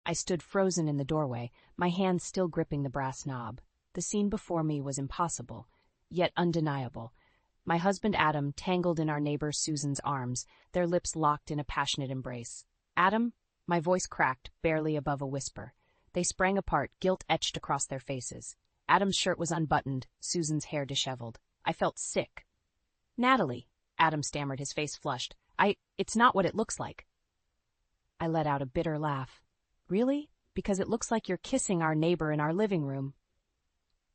I stood frozen in the doorway, my hand still gripping the brass knob. The scene before me was impossible, yet undeniable. My husband Adam tangled in our neighbor Susan's arms, their lips locked in a passionate embrace. Adam? My voice cracked, barely above a whisper. They sprang apart, guilt etched across their faces. Adam's shirt was unbuttoned, Susan's hair disheveled. I felt sick. "Natalie," Adam stammered, his face flushed. It's not what it looks like." I let out a bitter laugh. "Really? Because it looks like you're kissing our neighbor in our living room."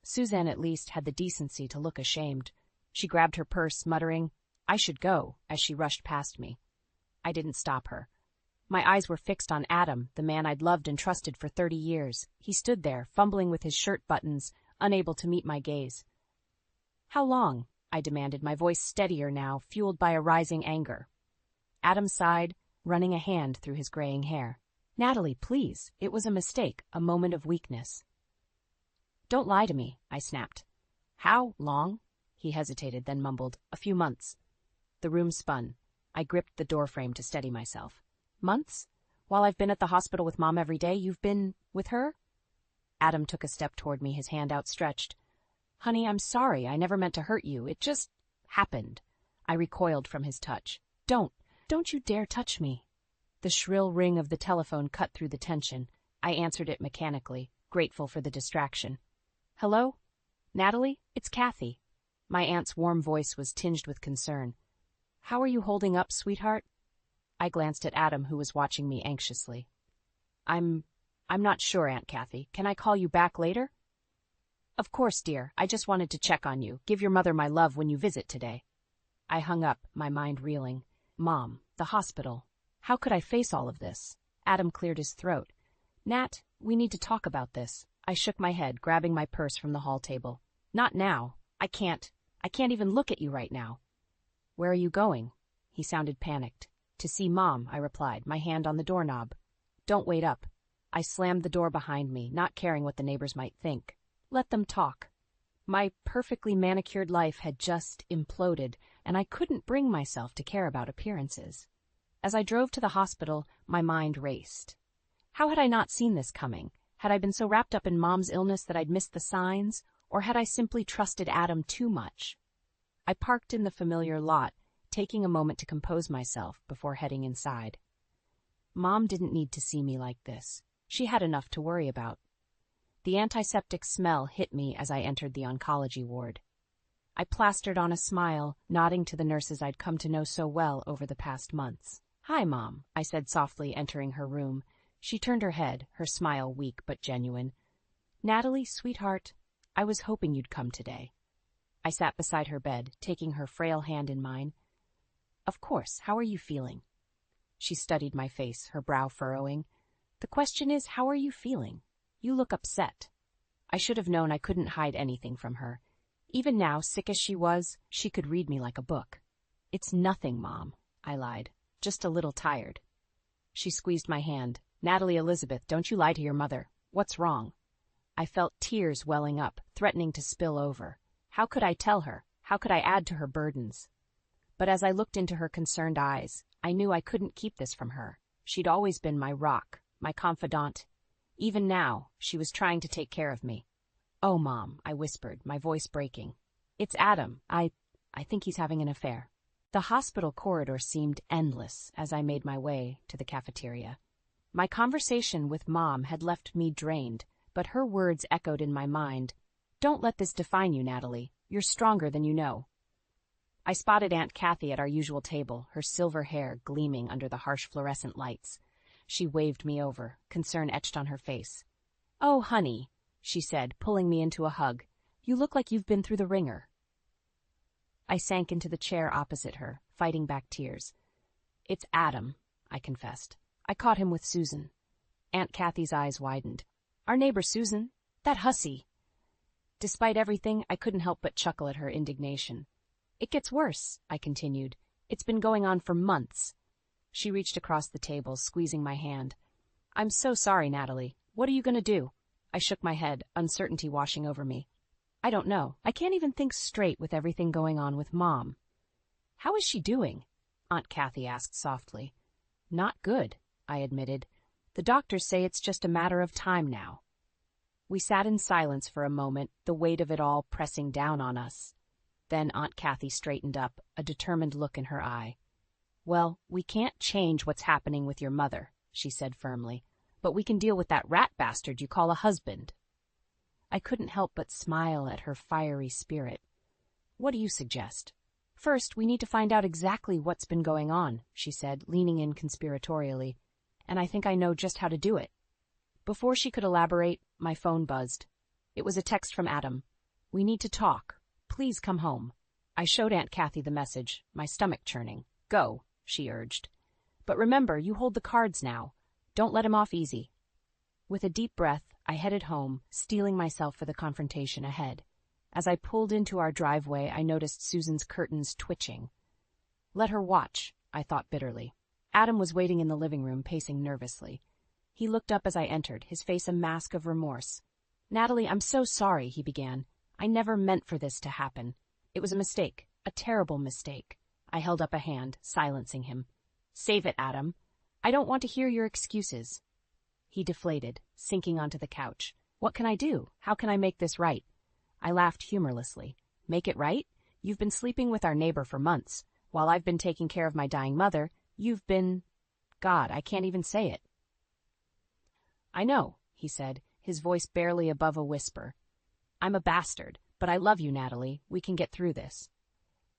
Suzanne at least had the decency to look ashamed. She grabbed her purse, muttering, "I should go," as she rushed past me. I didn't stop her. My eyes were fixed on Adam, the man I'd loved and trusted for 30 years. He stood there, fumbling with his shirt buttons, unable to meet my gaze. "How long?" I demanded, my voice steadier now, fueled by a rising anger. Adam sighed, running a hand through his graying hair. "Natalie, please. It was a mistake, a moment of weakness." "Don't lie to me," I snapped. "How long?" He hesitated, then mumbled, "A few months." The room spun. I gripped the doorframe to steady myself. "Months? While I've been at the hospital with Mom every day, you've been with her?" Adam took a step toward me, his hand outstretched. "Honey, I'm sorry. I never meant to hurt you. It just happened." I recoiled from his touch. Don't you dare touch me." The shrill ring of the telephone cut through the tension. I answered it mechanically, grateful for the distraction. "Hello? Natalie? It's Kathy." My aunt's warm voice was tinged with concern. "How are you holding up, sweetheart?" I glanced at Adam, who was watching me anxiously. I'm not sure, Aunt Kathy. Can I call you back later?" "Of course, dear. I just wanted to check on you. Give your mother my love when you visit today." I hung up, my mind reeling. Mom, the hospital. How could I face all of this? Adam cleared his throat. "Nat, we need to talk about this." I shook my head, grabbing my purse from the hall table. "Not now. I can't even look at you right now." "Where are you going?" He sounded panicked. "To see Mom," I replied, my hand on the doorknob. "Don't wait up." I slammed the door behind me, not caring what the neighbors might think. Let them talk. My perfectly manicured life had just imploded, and I couldn't bring myself to care about appearances. As I drove to the hospital, my mind raced. How had I not seen this coming? Had I been so wrapped up in Mom's illness that I'd missed the signs, or had I simply trusted Adam too much? I parked in the familiar lot, taking a moment to compose myself before heading inside. Mom didn't need to see me like this. She had enough to worry about. The antiseptic smell hit me as I entered the oncology ward. I plastered on a smile, nodding to the nurses I'd come to know so well over the past months. "Hi, Mom," I said softly, entering her room. She turned her head, her smile weak but genuine. "Natalie, sweetheart, I was hoping you'd come today." I sat beside her bed, taking her frail hand in mine. "Of course, how are you feeling?" She studied my face, her brow furrowing. "The question is, how are you feeling? You look upset." I should have known I couldn't hide anything from her. Even now, sick as she was, she could read me like a book. "It's nothing, Mom," I lied. "Just a little tired." She squeezed my hand. "Natalie Elizabeth, don't you lie to your mother. What's wrong?" I felt tears welling up, threatening to spill over. How could I tell her? How could I add to her burdens? But as I looked into her concerned eyes, I knew I couldn't keep this from her. She'd always been my rock, my confidant. Even now, she was trying to take care of me. "Oh, Mom," I whispered, my voice breaking. "It's Adam. I think he's having an affair." The hospital corridor seemed endless as I made my way to the cafeteria. My conversation with Mom had left me drained, but her words echoed in my mind. "Don't let this define you, Natalie. You're stronger than you know." I spotted Aunt Kathy at our usual table, her silver hair gleaming under the harsh fluorescent lights. She waved me over, concern etched on her face. "Oh, honey," she said, pulling me into a hug. "You look like you've been through the ringer." I sank into the chair opposite her, fighting back tears. "It's Adam," I confessed. "I caught him with Susan." Aunt Kathy's eyes widened. "Our neighbor Susan? That hussy." Despite everything, I couldn't help but chuckle at her indignation. "It gets worse," I continued. "It's been going on for months." She reached across the table, squeezing my hand. "I'm so sorry, Natalie. What are you going to do?" I shook my head, uncertainty washing over me. "I don't know. I can't even think straight with everything going on with Mom." "How is she doing?" Aunt Kathy asked softly. "Not good," I admitted. The doctors say it's just a matter of time now. We sat in silence for a moment, the weight of it all pressing down on us. Then Aunt Kathy straightened up, a determined look in her eye. "Well, we can't change what's happening with your mother," she said firmly, "but we can deal with that rat bastard you call a husband." I couldn't help but smile at her fiery spirit. "What do you suggest?" "First, we need to find out exactly what's been going on," she said, leaning in conspiratorially, "and I think I know just how to do it." Before she could elaborate, my phone buzzed. It was a text from Adam. "We need to talk. Please come home." I showed Aunt Kathy the message, my stomach churning. "Go," she urged. "But remember, you hold the cards now. Don't let him off easy." With a deep breath, I headed home, steeling myself for the confrontation ahead. As I pulled into our driveway, I noticed Susan's curtains twitching. Let her watch, I thought bitterly. Adam was waiting in the living room, pacing nervously. He looked up as I entered, his face a mask of remorse. "Natalie, I'm so sorry," he began. "I never meant for this to happen. It was a mistake, a terrible mistake." I held up a hand, silencing him. "Save it, Adam. I don't want to hear your excuses." He deflated, sinking onto the couch. "What can I do? How can I make this right?" I laughed humorlessly. "Make it right? You've been sleeping with our neighbor for months. While I've been taking care of my dying mother, you've been... God, I can't even say it." "I know," he said, his voice barely above a whisper. "I'm a bastard, but I love you, Natalie. We can get through this."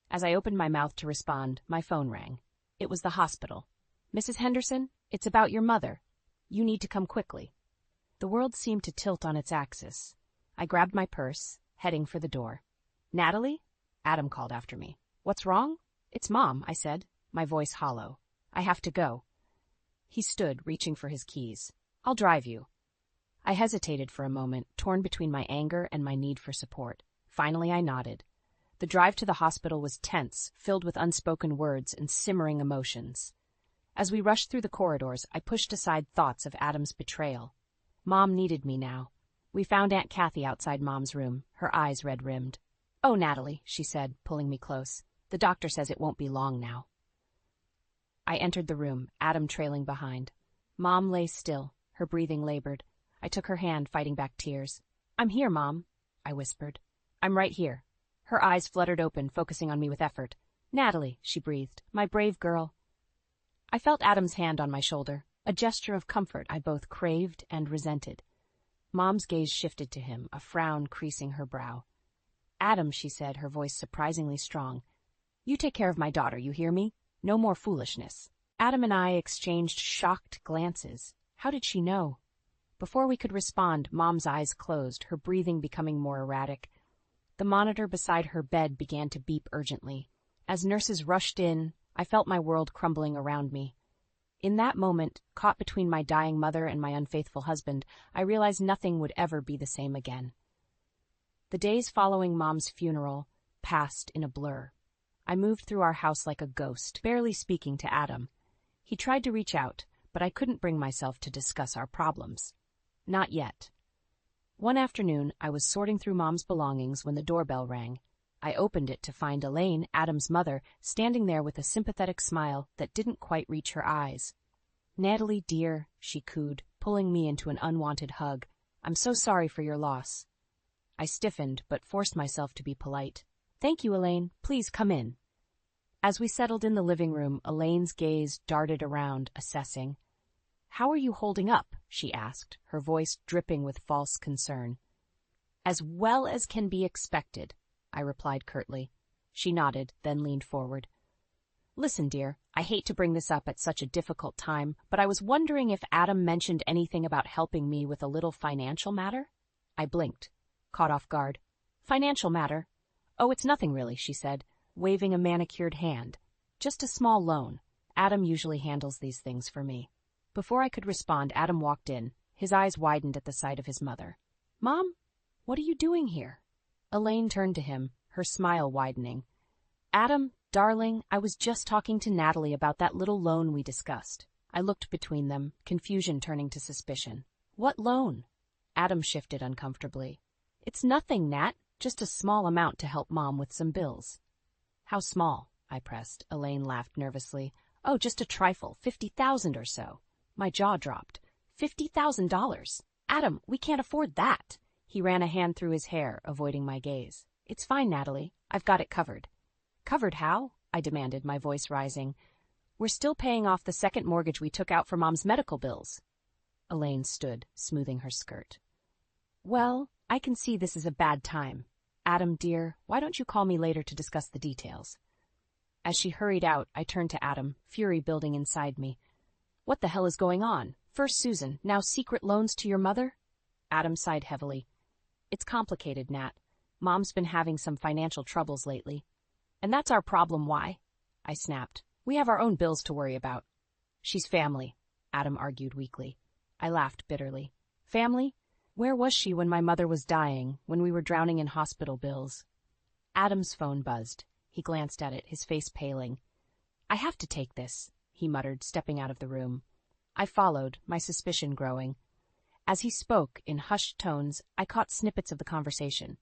As I opened my mouth to respond, my phone rang. It was the hospital. "Mrs. Henderson, it's about your mother. You need to come quickly." The world seemed to tilt on its axis. I grabbed my purse, heading for the door. "Natalie?" Adam called after me. "What's wrong?" "It's Mom," I said, my voice hollow. "I have to go." He stood, reaching for his keys. "I'll drive you." I hesitated for a moment, torn between my anger and my need for support. Finally, I nodded. The drive to the hospital was tense, filled with unspoken words and simmering emotions. As we rushed through the corridors, I pushed aside thoughts of Adam's betrayal. Mom needed me now. We found Aunt Kathy outside Mom's room, her eyes red-rimmed. "Oh, Natalie," she said, pulling me close. "The doctor says it won't be long now." I entered the room, Adam trailing behind. Mom lay still, her breathing labored. I took her hand, fighting back tears. "I'm here, Mom," I whispered. "I'm right here." Her eyes fluttered open, focusing on me with effort. "Natalie," she breathed, "my brave girl." I felt Adam's hand on my shoulder, a gesture of comfort I both craved and resented. Mom's gaze shifted to him, a frown creasing her brow. "Adam," she said, her voice surprisingly strong, "you take care of my daughter, you hear me? No more foolishness." Adam and I exchanged shocked glances. How did she know? Before we could respond, Mom's eyes closed, her breathing becoming more erratic. The monitor beside her bed began to beep urgently. As nurses rushed in, I felt my world crumbling around me. In that moment, caught between my dying mother and my unfaithful husband, I realized nothing would ever be the same again. The days following Mom's funeral passed in a blur. I moved through our house like a ghost, barely speaking to Adam. He tried to reach out, but I couldn't bring myself to discuss our problems. Not yet. One afternoon, I was sorting through Mom's belongings when the doorbell rang. I opened it to find Elaine, Adam's mother, standing there with a sympathetic smile that didn't quite reach her eyes. "Natalie, dear," she cooed, pulling me into an unwanted hug. "I'm so sorry for your loss." I stiffened, but forced myself to be polite. "Thank you, Elaine. Please come in." As we settled in the living room, Elaine's gaze darted around, assessing. "How are you holding up?" she asked, her voice dripping with false concern. "As well as can be expected," I replied curtly. She nodded, then leaned forward. "Listen, dear, I hate to bring this up at such a difficult time, but I was wondering if Adam mentioned anything about helping me with a little financial matter?" I blinked, caught off guard. "Financial matter? Oh, it's nothing really," she said, waving a manicured hand. "Just a small loan. Adam usually handles these things for me." Before I could respond, Adam walked in. His eyes widened at the sight of his mother. "Mom, what are you doing here?" Elaine turned to him, her smile widening. "Adam, darling, I was just talking to Natalie about that little loan we discussed." I looked between them, confusion turning to suspicion. "What loan?" Adam shifted uncomfortably. "It's nothing, Nat. Just a small amount to help Mom with some bills." "How small?" I pressed. Elaine laughed nervously. "Oh, just a trifle, 50,000 or so." My jaw dropped. $50,000. Adam, we can't afford that. He ran a hand through his hair, avoiding my gaze. It's fine, Natalie. I've got it covered. Covered how? I demanded, my voice rising. We're still paying off the second mortgage we took out for Mom's medical bills. Elaine stood, smoothing her skirt. Well, I can see this is a bad time. Adam, dear, why don't you call me later to discuss the details? As she hurried out, I turned to Adam, fury building inside me. What the hell is going on? First Susan, now secret loans to your mother? Adam sighed heavily. It's complicated, Nat. Mom's been having some financial troubles lately. And that's our problem, why? I snapped. We have our own bills to worry about. She's family, Adam argued weakly. I laughed bitterly. Family? Where was she when my mother was dying, when we were drowning in hospital bills? Adam's phone buzzed. He glanced at it, his face paling. I have to take this, he muttered, stepping out of the room. I followed, my suspicion growing. As he spoke, in hushed tones, I caught snippets of the conversation.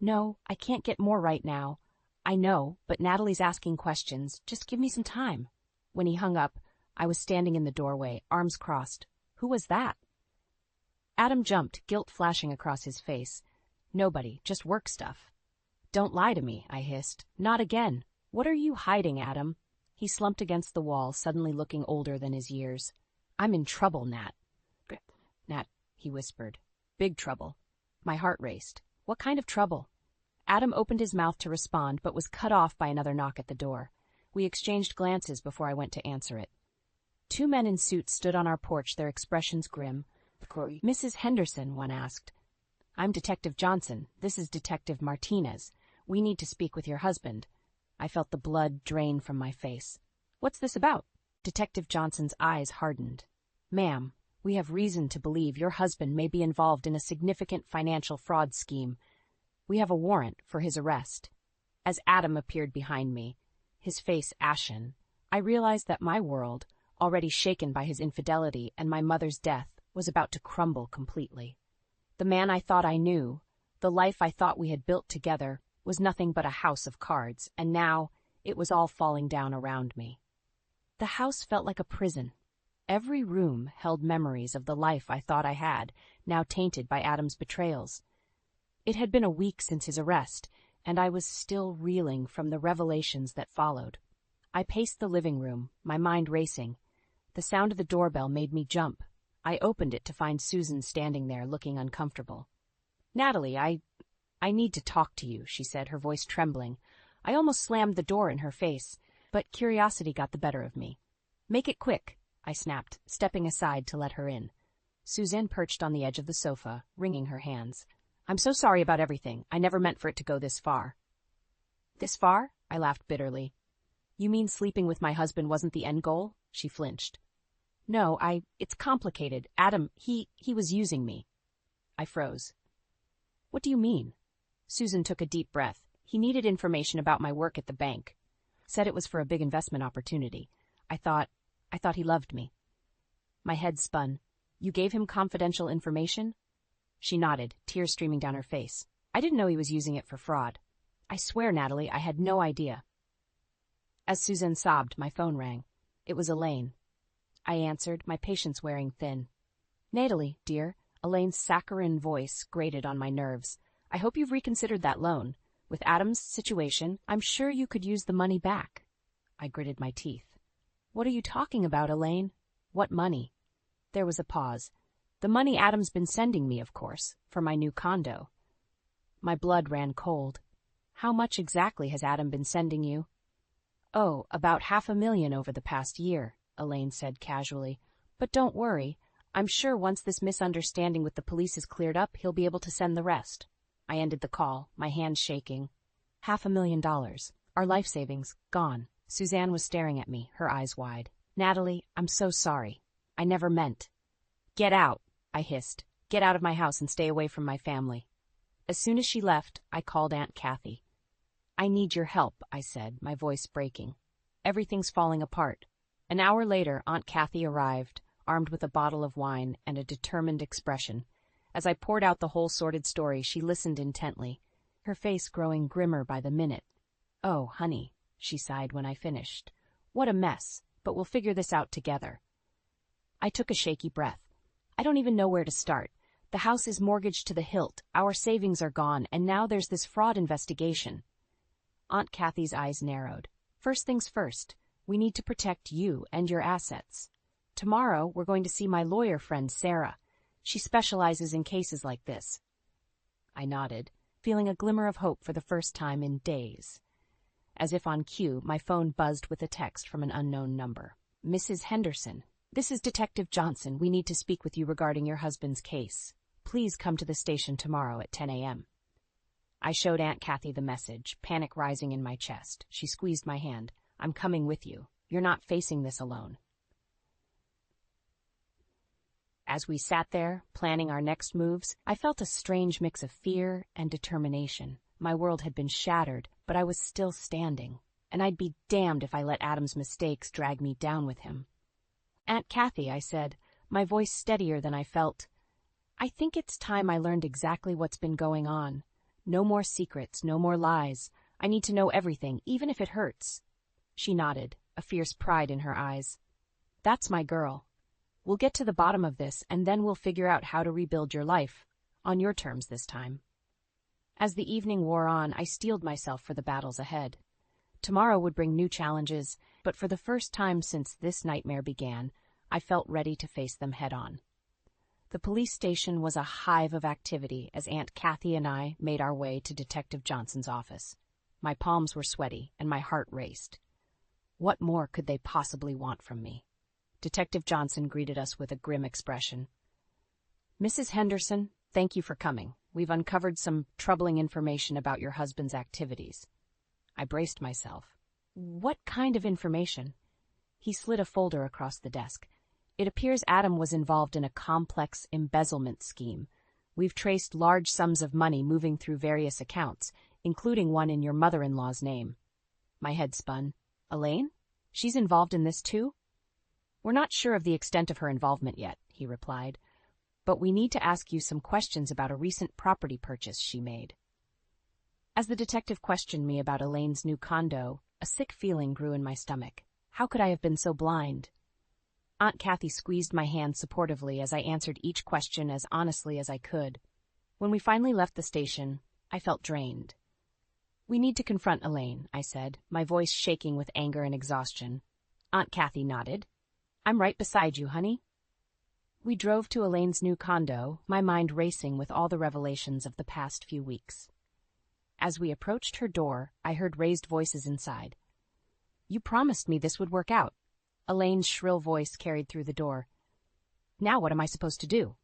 No, I can't get more right now. I know, but Natalie's asking questions. Just give me some time. When he hung up, I was standing in the doorway, arms crossed. Who was that? Adam jumped, guilt flashing across his face. Nobody, just work stuff. Don't lie to me, I hissed. Not again. What are you hiding, Adam? He slumped against the wall, suddenly looking older than his years. I'm in trouble, Nat. Nat, he whispered. Big trouble. My heart raced. What kind of trouble? Adam opened his mouth to respond, but was cut off by another knock at the door. We exchanged glances before I went to answer it. Two men in suits stood on our porch, their expressions grim. Mrs. Henderson, one asked. I'm Detective Johnson. This is Detective Martinez. We need to speak with your husband. I felt the blood drain from my face. What's this about? Detective Johnson's eyes hardened. Ma'am, we have reason to believe your husband may be involved in a significant financial fraud scheme. We have a warrant for his arrest. As Adam appeared behind me, his face ashen, I realized that my world, already shaken by his infidelity and my mother's death, was about to crumble completely. The man I thought I knew, the life I thought we had built together, was nothing but a house of cards, and now it was all falling down around me. The house felt like a prison. Every room held memories of the life I thought I had, now tainted by Adam's betrayals. It had been a week since his arrest, and I was still reeling from the revelations that followed. I paced the living room, my mind racing. The sound of the doorbell made me jump. I opened it to find Susan standing there, looking uncomfortable. Natalie, I need to talk to you, she said, her voice trembling. I almost slammed the door in her face, but curiosity got the better of me. Make it quick, I snapped, stepping aside to let her in. Suzanne perched on the edge of the sofa, wringing her hands. I'm so sorry about everything. I never meant for it to go this far. This far? I laughed bitterly. You mean sleeping with my husband wasn't the end goal? She flinched. No, it's complicated. Adam, he was using me. I froze. What do you mean? Susan took a deep breath. He needed information about my work at the bank. Said it was for a big investment opportunity. I thought he loved me. My head spun. You gave him confidential information? She nodded, tears streaming down her face. I didn't know he was using it for fraud. I swear, Natalie, I had no idea. As Susan sobbed, my phone rang. It was Elaine. I answered, my patience wearing thin. Natalie, dear, Elaine's saccharine voice grated on my nerves. I hope you've reconsidered that loan. With Adam's situation, I'm sure you could use the money back. I gritted my teeth. What are you talking about, Elaine? What money? There was a pause. The money Adam's been sending me, of course, for my new condo. My blood ran cold. How much exactly has Adam been sending you? Oh, about $500,000 over the past year, Elaine said casually. But don't worry. I'm sure once this misunderstanding with the police is cleared up, he'll be able to send the rest. I ended the call, my hands shaking. $500,000. Our life savings, gone. Suzanne was staring at me, her eyes wide. Natalie, I'm so sorry. I never meant. Get out, I hissed. Get out of my house and stay away from my family. As soon as she left, I called Aunt Kathy. I need your help, I said, my voice breaking. Everything's falling apart. An hour later, Aunt Kathy arrived, armed with a bottle of wine and a determined expression. As I poured out the whole sordid story, she listened intently, her face growing grimmer by the minute. Oh, honey, she sighed when I finished. What a mess, but we'll figure this out together. I took a shaky breath. I don't even know where to start. The house is mortgaged to the hilt, our savings are gone, and now there's this fraud investigation. Aunt Kathy's eyes narrowed. First things first, we need to protect you and your assets. Tomorrow, we're going to see my lawyer friend, Sarah. She specializes in cases like this. I nodded, feeling a glimmer of hope for the first time in days. As if on cue, my phone buzzed with a text from an unknown number. Mrs. Henderson, this is Detective Johnson. We need to speak with you regarding your husband's case. Please come to the station tomorrow at 10 a.m. I showed Aunt Kathy the message, panic rising in my chest. She squeezed my hand. I'm coming with you. You're not facing this alone. As we sat there, planning our next moves, I felt a strange mix of fear and determination. My world had been shattered, but I was still standing, and I'd be damned if I let Adam's mistakes drag me down with him. Aunt Kathy, I said, my voice steadier than I felt, I think it's time I learned exactly what's been going on. No more secrets, no more lies. I need to know everything, even if it hurts. She nodded, a fierce pride in her eyes. That's my girl. We'll get to the bottom of this, and then we'll figure out how to rebuild your life, on your terms this time. As the evening wore on, I steeled myself for the battles ahead. Tomorrow would bring new challenges, but for the first time since this nightmare began, I felt ready to face them head-on. The police station was a hive of activity as Aunt Kathy and I made our way to Detective Johnson's office. My palms were sweaty, and my heart raced. What more could they possibly want from me? Detective Johnson greeted us with a grim expression. Mrs. Henderson, thank you for coming. We've uncovered some troubling information about your husband's activities. I braced myself. What kind of information? He slid a folder across the desk. It appears Adam was involved in a complex embezzlement scheme. We've traced large sums of money moving through various accounts, including one in your mother-in-law's name. My head spun. Elaine? She's involved in this too? We're not sure of the extent of her involvement yet, he replied, but we need to ask you some questions about a recent property purchase she made. As the detective questioned me about Elaine's new condo, a sick feeling grew in my stomach. How could I have been so blind? Aunt Kathy squeezed my hand supportively as I answered each question as honestly as I could. When we finally left the station, I felt drained. We need to confront Elaine, I said, my voice shaking with anger and exhaustion. Aunt Kathy nodded. I'm right beside you, honey. We drove to Elaine's new condo, my mind racing with all the revelations of the past few weeks. As we approached her door, I heard raised voices inside. You promised me this would work out. Elaine's shrill voice carried through the door. Now what am I supposed to do?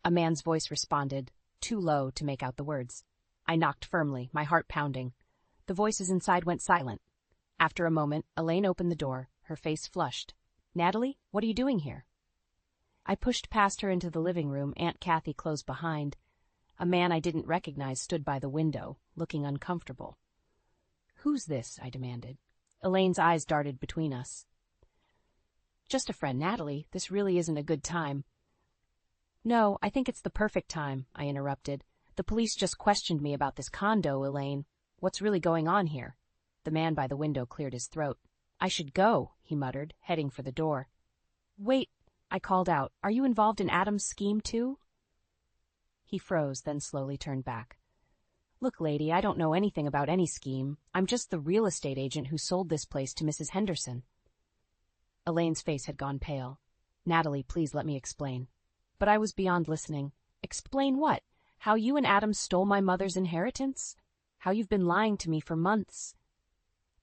A man's voice responded, too low to make out the words. I knocked firmly, my heart pounding. The voices inside went silent. After a moment, Elaine opened the door, her face flushed. Natalie, what are you doing here? I pushed past her into the living room, Aunt Kathy close behind. A man I didn't recognize stood by the window, looking uncomfortable. Who's this? I demanded. Elaine's eyes darted between us. Just a friend, Natalie. This really isn't a good time. No, I think it's the perfect time, I interrupted. The police just questioned me about this condo, Elaine. What's really going on here? The man by the window cleared his throat. I should go, he muttered, heading for the door. Wait, I called out. Are you involved in Adam's scheme, too? He froze, then slowly turned back. Look, lady, I don't know anything about any scheme. I'm just the real estate agent who sold this place to Mrs. Henderson. Elaine's face had gone pale. Natalie, please let me explain. But I was beyond listening. Explain what? How you and Adam stole my mother's inheritance? How you've been lying to me for months?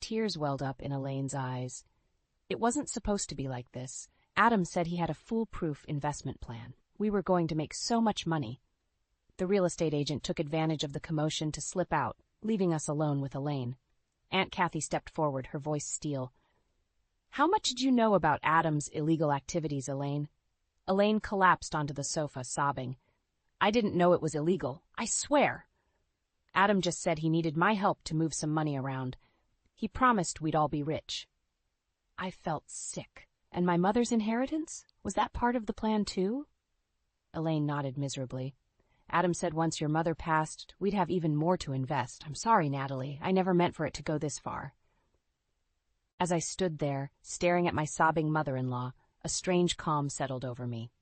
Tears welled up in Elaine's eyes. It wasn't supposed to be like this. Adam said he had a foolproof investment plan. We were going to make so much money. The real estate agent took advantage of the commotion to slip out, leaving us alone with Elaine. Aunt Kathy stepped forward, her voice steel. How much did you know about Adam's illegal activities, Elaine? Elaine collapsed onto the sofa, sobbing. I didn't know it was illegal. I swear. Adam just said he needed my help to move some money around. He promised we'd all be rich. I felt sick. And my mother's inheritance? Was that part of the plan, too? Elaine nodded miserably. Adam said once your mother passed, we'd have even more to invest. I'm sorry, Natalie. I never meant for it to go this far. As I stood there, staring at my sobbing mother-in-law, a strange calm settled over me.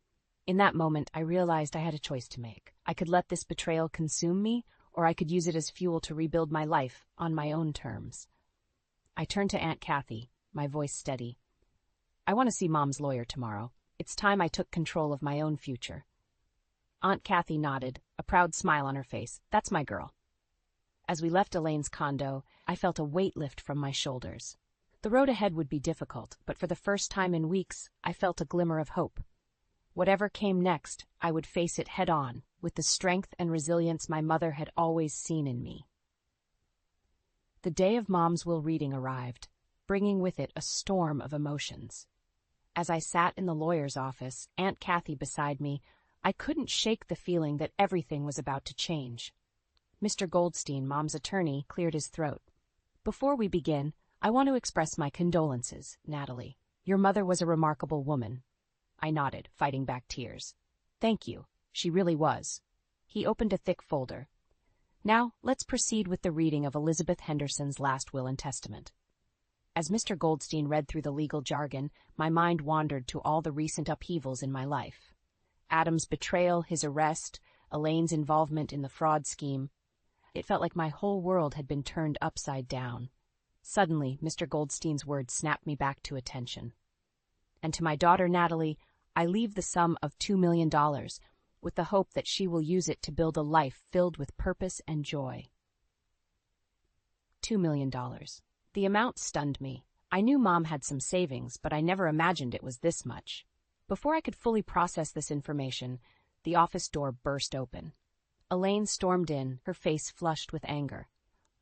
In that moment, I realized I had a choice to make. I could let this betrayal consume me, or I could use it as fuel to rebuild my life on my own terms. I turned to Aunt Kathy, my voice steady. I want to see Mom's lawyer tomorrow. It's time I took control of my own future. Aunt Kathy nodded, a proud smile on her face. That's my girl. As we left Elaine's condo, I felt a weight lift from my shoulders. The road ahead would be difficult, but for the first time in weeks, I felt a glimmer of hope. Whatever came next, I would face it head-on, with the strength and resilience my mother had always seen in me. The day of Mom's will reading arrived, bringing with it a storm of emotions. As I sat in the lawyer's office, Aunt Kathy beside me, I couldn't shake the feeling that everything was about to change. Mr. Goldstein, Mom's attorney, cleared his throat. Before we begin, I want to express my condolences, Natalie. Your mother was a remarkable woman. I nodded, fighting back tears. Thank you. She really was. He opened a thick folder. Now, let's proceed with the reading of Elizabeth Henderson's last will and testament. As Mr. Goldstein read through the legal jargon, my mind wandered to all the recent upheavals in my life. Adam's betrayal, his arrest, Elaine's involvement in the fraud scheme. It felt like my whole world had been turned upside down. Suddenly, Mr. Goldstein's words snapped me back to attention. And to my daughter, Natalie, I leave the sum of $2 million, with the hope that she will use it to build a life filled with purpose and joy. $2 million. The amount stunned me. I knew Mom had some savings, but I never imagined it was this much. Before I could fully process this information, the office door burst open. Elaine stormed in, her face flushed with anger.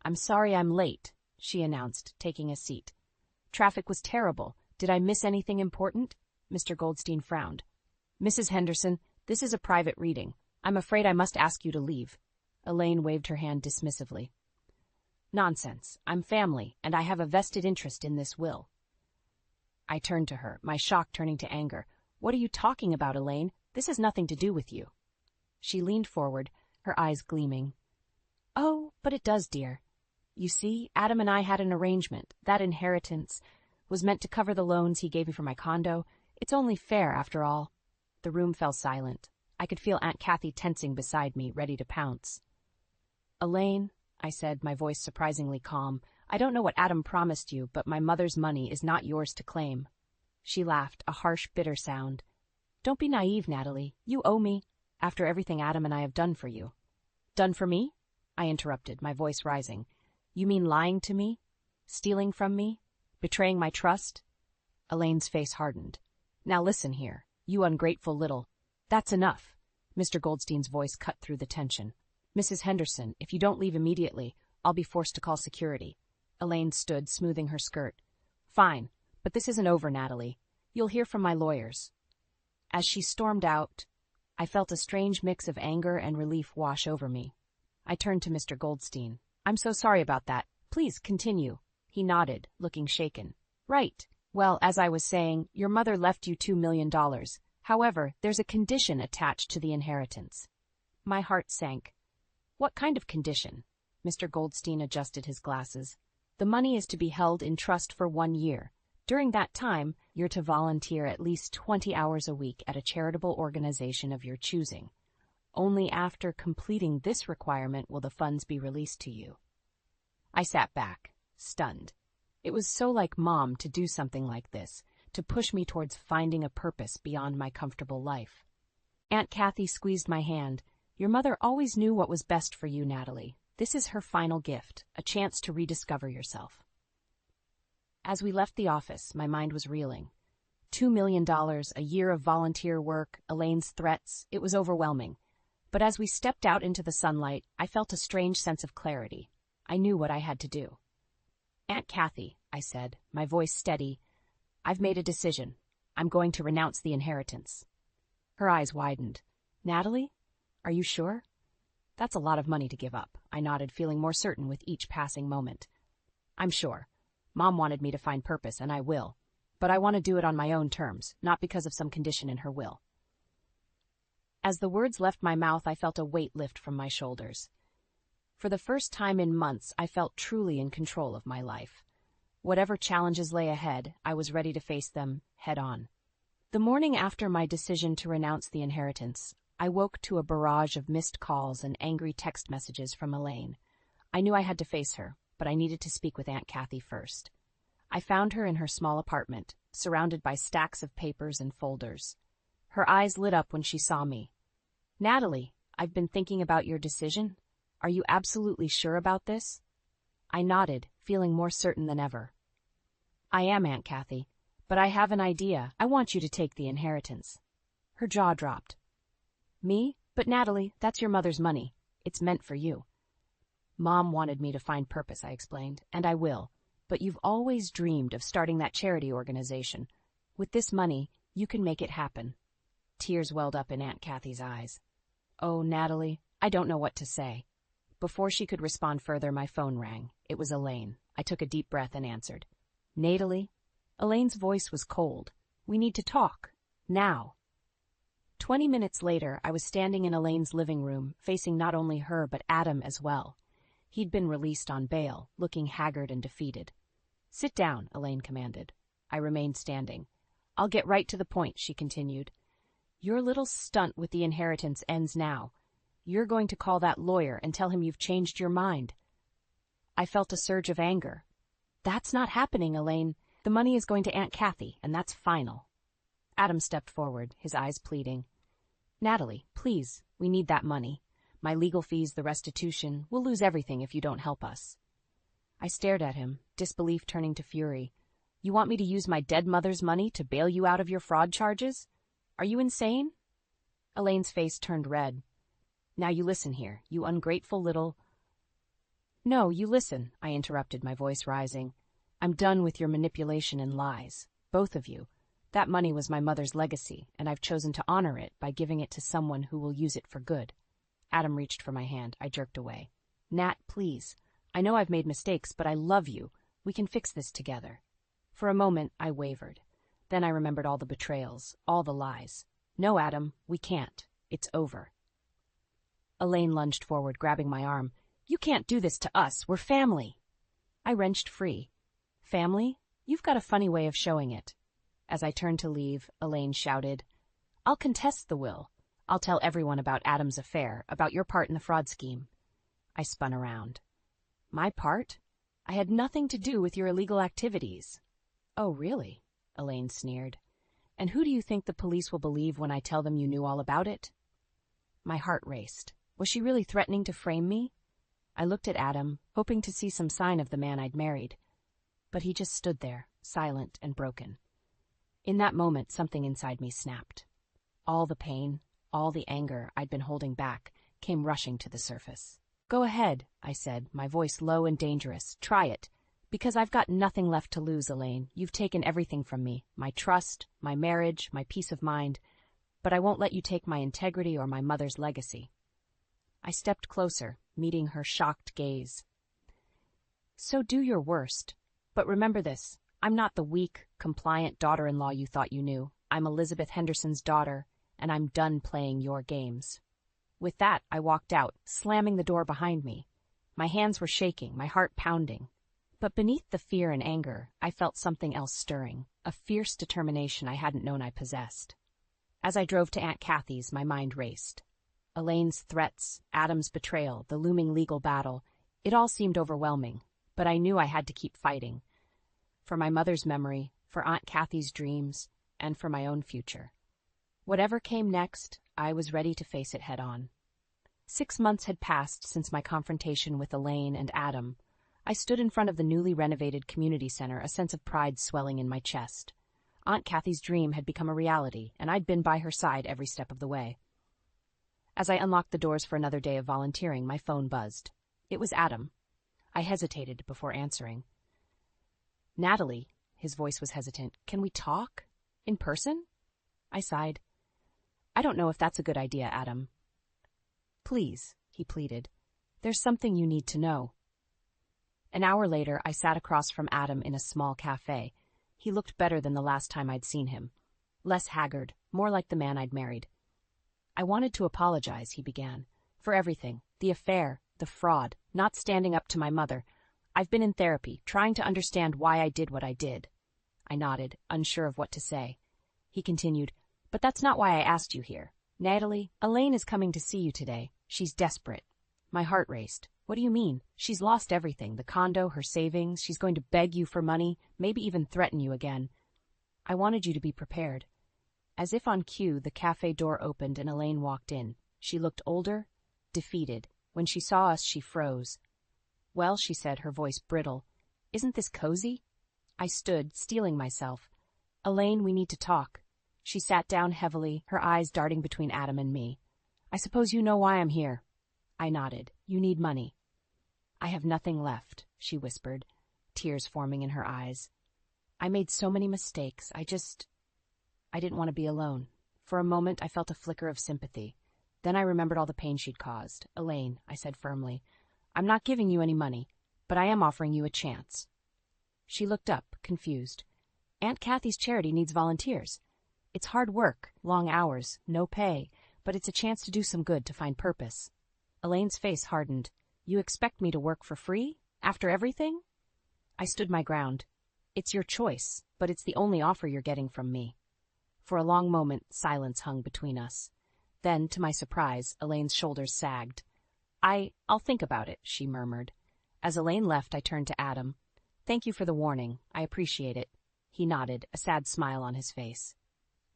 I'm sorry I'm late, she announced, taking a seat. Traffic was terrible. Did I miss anything important? Mr. Goldstein frowned. Mrs. Henderson, this is a private reading. I'm afraid I must ask you to leave. Elaine waved her hand dismissively. Nonsense. I'm family, and I have a vested interest in this will. I turned to her, my shock turning to anger. What are you talking about, Elaine? This has nothing to do with you. She leaned forward, her eyes gleaming. Oh, but it does, dear. You see, Adam and I had an arrangement. That inheritance was meant to cover the loans he gave me for my condo. It's only fair, after all. The room fell silent. I could feel Aunt Kathy tensing beside me, ready to pounce. Elaine, I said, my voice surprisingly calm, I don't know what Adam promised you, but my mother's money is not yours to claim. She laughed, a harsh, bitter sound. Don't be naive, Natalie. You owe me, after everything Adam and I have done for you. Done for me? I interrupted, my voice rising. You mean lying to me? Stealing from me? Betraying my trust? Elaine's face hardened. Now listen here, you ungrateful little... That's enough. Mr. Goldstein's voice cut through the tension. Mrs. Henderson, if you don't leave immediately, I'll be forced to call security. Elaine stood, smoothing her skirt. Fine, but this isn't over, Natalie. You'll hear from my lawyers. As she stormed out, I felt a strange mix of anger and relief wash over me. I turned to Mr. Goldstein. I'm so sorry about that. Please continue. He nodded, looking shaken. Right. Well, as I was saying, your mother left you $2 million. However, there's a condition attached to the inheritance. My heart sank. What kind of condition? Mr. Goldstein adjusted his glasses. The money is to be held in trust for 1 year. During that time, you're to volunteer at least 20 hours a week at a charitable organization of your choosing. Only after completing this requirement will the funds be released to you. I sat back, stunned. It was so like Mom to do something like this, to push me towards finding a purpose beyond my comfortable life. Aunt Kathy squeezed my hand. Your mother always knew what was best for you, Natalie. This is her final gift, a chance to rediscover yourself. As we left the office, my mind was reeling. $2 million, a year of volunteer work, Elaine's threats, it was overwhelming. But as we stepped out into the sunlight, I felt a strange sense of clarity. I knew what I had to do. Aunt Kathy, I said, my voice steady, I've made a decision. I'm going to renounce the inheritance. Her eyes widened. Natalie? Are you sure? That's a lot of money to give up, I nodded, feeling more certain with each passing moment. I'm sure. Mom wanted me to find purpose, and I will. But I want to do it on my own terms, not because of some condition in her will. As the words left my mouth, I felt a weight lift from my shoulders. For the first time in months, I felt truly in control of my life. Whatever challenges lay ahead, I was ready to face them head on. The morning after my decision to renounce the inheritance, I woke to a barrage of missed calls and angry text messages from Elaine. I knew I had to face her, but I needed to speak with Aunt Kathy first. I found her in her small apartment, surrounded by stacks of papers and folders. Her eyes lit up when she saw me. "Natalie, I've been thinking about your decision. Are you absolutely sure about this?" I nodded, feeling more certain than ever. "I am, Aunt Kathy, but I have an idea. I want you to take the inheritance." Her jaw dropped. "Me? But Natalie, that's your mother's money. It's meant for you." "Mom wanted me to find purpose," I explained, "and I will. But you've always dreamed of starting that charity organization. With this money, you can make it happen." Tears welled up in Aunt Kathy's eyes. "Oh, Natalie, I don't know what to say." Before she could respond further, my phone rang. It was Elaine. I took a deep breath and answered. "Natalie?" Elaine's voice was cold. "We need to talk. Now." 20 minutes later, I was standing in Elaine's living room, facing not only her but Adam as well. He'd been released on bail, looking haggard and defeated. "Sit down," Elaine commanded. I remained standing. "I'll get right to the point," she continued. "Your little stunt with the inheritance ends now. You're going to call that lawyer and tell him you've changed your mind." I felt a surge of anger. "That's not happening, Elaine. The money is going to Aunt Kathy, and that's final." Adam stepped forward, his eyes pleading. "Natalie, please, we need that money. My legal fees, the restitution, we'll lose everything if you don't help us." I stared at him, disbelief turning to fury. "You want me to use my dead mother's money to bail you out of your fraud charges? Are you insane?" Elaine's face turned red. "Now you listen here, you ungrateful little—" "No, you listen," I interrupted, my voice rising. "I'm done with your manipulation and lies, both of you. That money was my mother's legacy, and I've chosen to honor it by giving it to someone who will use it for good." Adam reached for my hand. I jerked away. "Nat, please. I know I've made mistakes, but I love you. We can fix this together." For a moment, I wavered. Then I remembered all the betrayals, all the lies. "No, Adam, we can't. It's over." Elaine lunged forward, grabbing my arm. "You can't do this to us. We're family." I wrenched free. "Family? You've got a funny way of showing it." As I turned to leave, Elaine shouted, "I'll contest the will. I'll tell everyone about Adam's affair, about your part in the fraud scheme." I spun around. "My part? I had nothing to do with your illegal activities." "Oh, really?" Elaine sneered. "And who do you think the police will believe when I tell them you knew all about it?" My heart raced. Was she really threatening to frame me? I looked at Adam, hoping to see some sign of the man I'd married. But he just stood there, silent and broken. In that moment, something inside me snapped. All the pain, all the anger I'd been holding back, came rushing to the surface. "Go ahead," I said, my voice low and dangerous. "Try it. Because I've got nothing left to lose, Elaine. You've taken everything from me, my trust, my marriage, my peace of mind. But I won't let you take my integrity or my mother's legacy." I stepped closer, meeting her shocked gaze. "So do your worst. But remember this. I'm not the weak, compliant daughter-in-law you thought you knew. I'm Elizabeth Henderson's daughter, and I'm done playing your games." With that, I walked out, slamming the door behind me. My hands were shaking, my heart pounding. But beneath the fear and anger, I felt something else stirring, a fierce determination I hadn't known I possessed. As I drove to Aunt Kathy's, my mind raced. Elaine's threats, Adam's betrayal, the looming legal battle, it all seemed overwhelming, but I knew I had to keep fighting. For my mother's memory, for Aunt Kathy's dreams, and for my own future. Whatever came next, I was ready to face it head-on. 6 months had passed since my confrontation with Elaine and Adam. I stood in front of the newly renovated community center, a sense of pride swelling in my chest. Aunt Kathy's dream had become a reality, and I'd been by her side every step of the way. As I unlocked the doors for another day of volunteering, my phone buzzed. It was Adam. I hesitated before answering. "Natalie," his voice was hesitant, "can we talk? In person?" I sighed. "I don't know if that's a good idea, Adam." "Please," he pleaded. "There's something you need to know." An hour later, I sat across from Adam in a small cafe. He looked better than the last time I'd seen him. Less haggard, more like the man I'd married. "I wanted to apologize," he began, "for everything, the affair, the fraud, not standing up to my mother. I've been in therapy, trying to understand why I did what I did." I nodded, unsure of what to say. He continued, "But that's not why I asked you here. Natalie, Elaine is coming to see you today. She's desperate." My heart raced. "What do you mean? She's lost everything, the condo, her savings. She's going to beg you for money, maybe even threaten you again." I wanted you to be prepared. As if on cue, the cafe door opened and Elaine walked in. She looked older, defeated. When she saw us, she froze. "Well," she said, her voice brittle, "isn't this cozy?" I stood, steeling myself. "Elaine, we need to talk." She sat down heavily, her eyes darting between Adam and me. "I suppose you know why I'm here." I nodded. "You need money." "I have nothing left," she whispered, tears forming in her eyes. "I made so many mistakes. I didn't want to be alone." For a moment, I felt a flicker of sympathy. Then I remembered all the pain she'd caused. "Elaine," I said firmly, "I'm not giving you any money, but I am offering you a chance." She looked up, confused. "Aunt Kathy's charity needs volunteers. It's hard work, long hours, no pay, but it's a chance to do some good, to find purpose." Elaine's face hardened. "You expect me to work for free? After everything?" I stood my ground. "It's your choice, but it's the only offer you're getting from me." For a long moment, silence hung between us. Then, to my surprise, Elaine's shoulders sagged. I'll think about it," she murmured. As Elaine left, I turned to Adam. "Thank you for the warning. I appreciate it." He nodded, a sad smile on his face.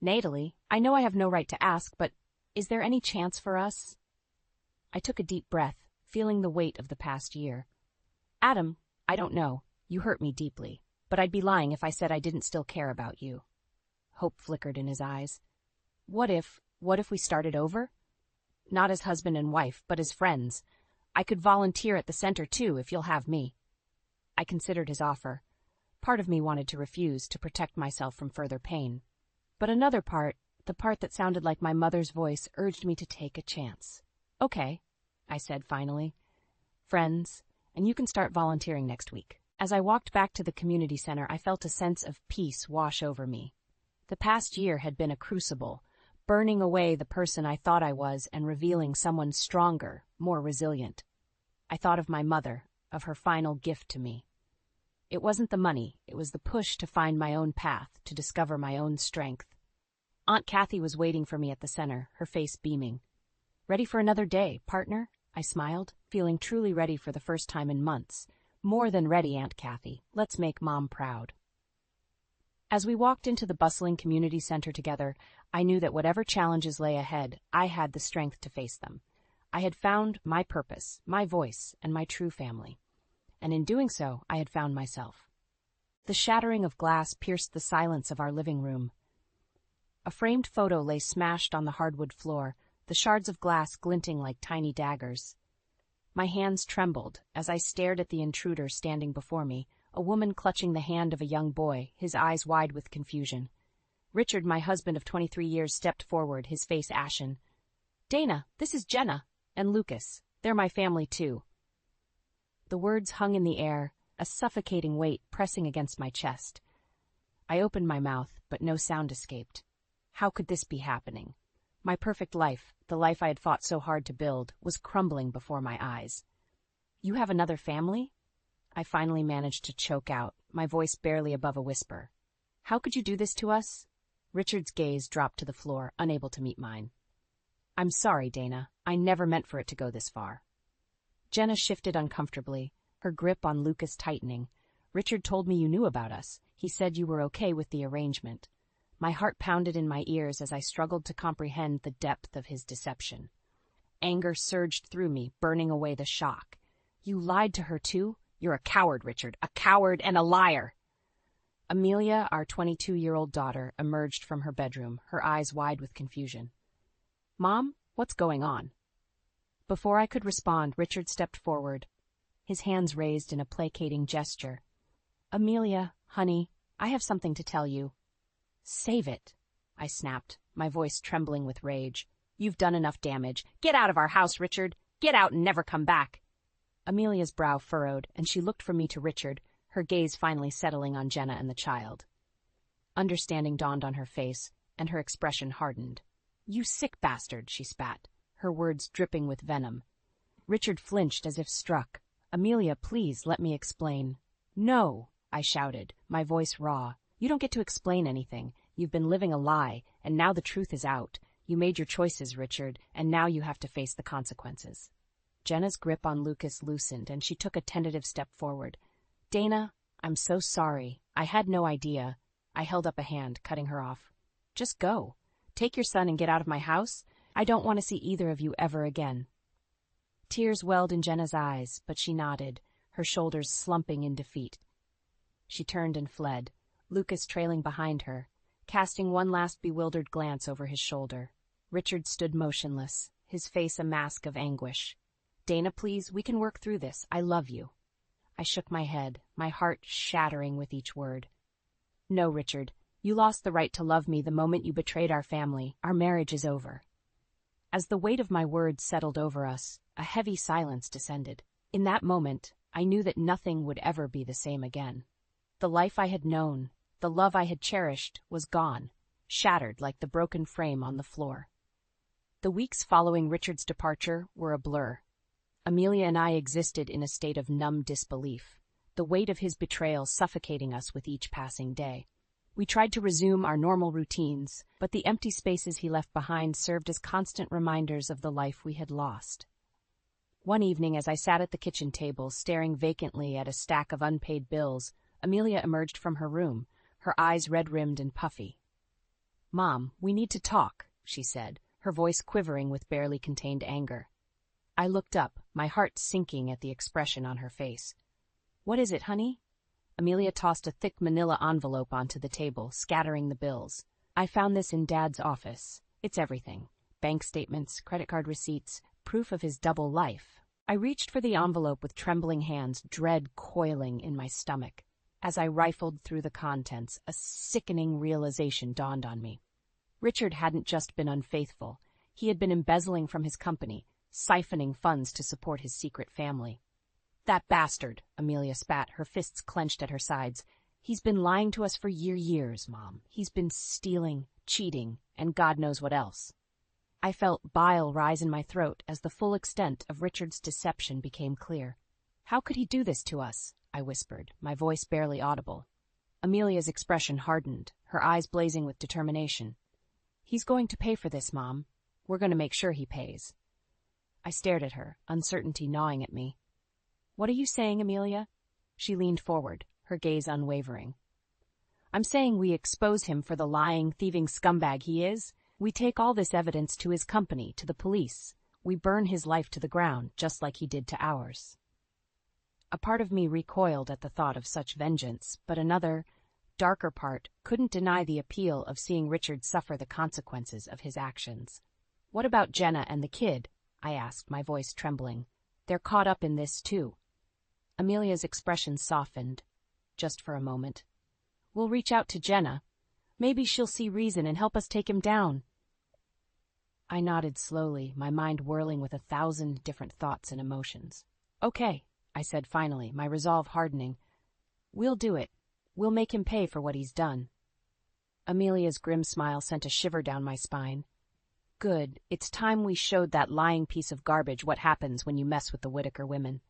"Natalie, I know I have no right to ask, but is there any chance for us?" I took a deep breath, feeling the weight of the past year. "Adam, I don't know. You hurt me deeply, but I'd be lying if I said I didn't still care about you." Hope flickered in his eyes. What if we started over? Not as husband and wife, but as friends. I could volunteer at the center too, if you'll have me." I considered his offer. Part of me wanted to refuse, to protect myself from further pain. But another part, the part that sounded like my mother's voice, urged me to take a chance. "Okay," I said finally. "Friends, and you can start volunteering next week." As I walked back to the community center, I felt a sense of peace wash over me. The past year had been a crucible, burning away the person I thought I was and revealing someone stronger, more resilient. I thought of my mother, of her final gift to me. It wasn't the money, it was the push to find my own path, to discover my own strength. Aunt Kathy was waiting for me at the center, her face beaming. "Ready for another day, partner?" I smiled, feeling truly ready for the first time in months. "More than ready, Aunt Kathy. Let's make Mom proud." As we walked into the bustling community center together, I knew that whatever challenges lay ahead, I had the strength to face them. I had found my purpose, my voice, and my true family. And in doing so, I had found myself. The shattering of glass pierced the silence of our living room. A framed photo lay smashed on the hardwood floor, the shards of glass glinting like tiny daggers. My hands trembled as I stared at the intruder standing before me, a woman clutching the hand of a young boy, his eyes wide with confusion. Richard, my husband of 23 years, stepped forward, his face ashen. "Dana, this is Jenna, and Lucas. They're my family, too." The words hung in the air, a suffocating weight pressing against my chest. I opened my mouth, but no sound escaped. How could this be happening? My perfect life, the life I had fought so hard to build, was crumbling before my eyes. "You have another family?" I finally managed to choke out, my voice barely above a whisper. "How could you do this to us?" Richard's gaze dropped to the floor, unable to meet mine. "I'm sorry, Dana. I never meant for it to go this far." Jenna shifted uncomfortably, her grip on Lucas tightening. "Richard told me you knew about us. He said you were okay with the arrangement." My heart pounded in my ears as I struggled to comprehend the depth of his deception. Anger surged through me, burning away the shock. "You lied to her, too? You're a coward, Richard, a coward and a liar." Amelia, our 22-year-old daughter, emerged from her bedroom, her eyes wide with confusion. "Mom, what's going on?" Before I could respond, Richard stepped forward, his hands raised in a placating gesture. "Amelia, honey, I have something to tell you." "Save it," I snapped, my voice trembling with rage. "You've done enough damage. Get out of our house, Richard. Get out and never come back." Amelia's brow furrowed, and she looked from me to Richard, her gaze finally settling on Jenna and the child. Understanding dawned on her face, and her expression hardened. "You sick bastard," she spat, her words dripping with venom. Richard flinched as if struck. "Amelia, please, let me explain." "No," I shouted, my voice raw. "You don't get to explain anything. You've been living a lie, and now the truth is out. You made your choices, Richard, and now you have to face the consequences." Jenna's grip on Lucas loosened, and she took a tentative step forward. "Dana, I'm so sorry. I had no idea." I held up a hand, cutting her off. "Just go. Take your son and get out of my house. I don't want to see either of you ever again." Tears welled in Jenna's eyes, but she nodded, her shoulders slumping in defeat. She turned and fled, Lucas trailing behind her, casting one last bewildered glance over his shoulder. Richard stood motionless, his face a mask of anguish. "Dana, please, we can work through this. I love you." I shook my head, my heart shattering with each word. "No, Richard. You lost the right to love me the moment you betrayed our family. Our marriage is over." As the weight of my words settled over us, a heavy silence descended. In that moment, I knew that nothing would ever be the same again. The life I had known, the love I had cherished, was gone, shattered like the broken frame on the floor. The weeks following Richard's departure were a blur. Amelia and I existed in a state of numb disbelief, the weight of his betrayal suffocating us with each passing day. We tried to resume our normal routines, but the empty spaces he left behind served as constant reminders of the life we had lost. One evening, as I sat at the kitchen table, staring vacantly at a stack of unpaid bills, Amelia emerged from her room, her eyes red-rimmed and puffy. "Mom, we need to talk," she said, her voice quivering with barely contained anger. I looked up, my heart sinking at the expression on her face. "What is it, honey?" Amelia tossed a thick manila envelope onto the table, scattering the bills. "I found this in Dad's office. It's everything. Bank statements, credit card receipts, proof of his double life." I reached for the envelope with trembling hands, dread coiling in my stomach. As I rifled through the contents, a sickening realization dawned on me. Richard hadn't just been unfaithful. He had been embezzling from his company, siphoning funds to support his secret family. "That bastard," Amelia spat, her fists clenched at her sides. "He's been lying to us for years, Mom. He's been stealing, cheating, and God knows what else." I felt bile rise in my throat as the full extent of Richard's deception became clear. "How could he do this to us?" I whispered, my voice barely audible. Amelia's expression hardened, her eyes blazing with determination. "He's going to pay for this, Mom. We're going to make sure he pays." I stared at her, uncertainty gnawing at me. "What are you saying, Amelia?" She leaned forward, her gaze unwavering. "I'm saying we expose him for the lying, thieving scumbag he is. We take all this evidence to his company, to the police. We burn his life to the ground, just like he did to ours." A part of me recoiled at the thought of such vengeance, but another, darker part couldn't deny the appeal of seeing Richard suffer the consequences of his actions. "What about Jenna and the kid?" I asked, my voice trembling. "They're caught up in this, too." Amelia's expression softened, just for a moment. "We'll reach out to Jenna. Maybe she'll see reason and help us take him down." I nodded slowly, my mind whirling with 1,000 different thoughts and emotions. "Okay," I said finally, my resolve hardening. "We'll do it. We'll make him pay for what he's done." Amelia's grim smile sent a shiver down my spine. "Good. It's time we showed that lying piece of garbage what happens when you mess with the Whitaker women."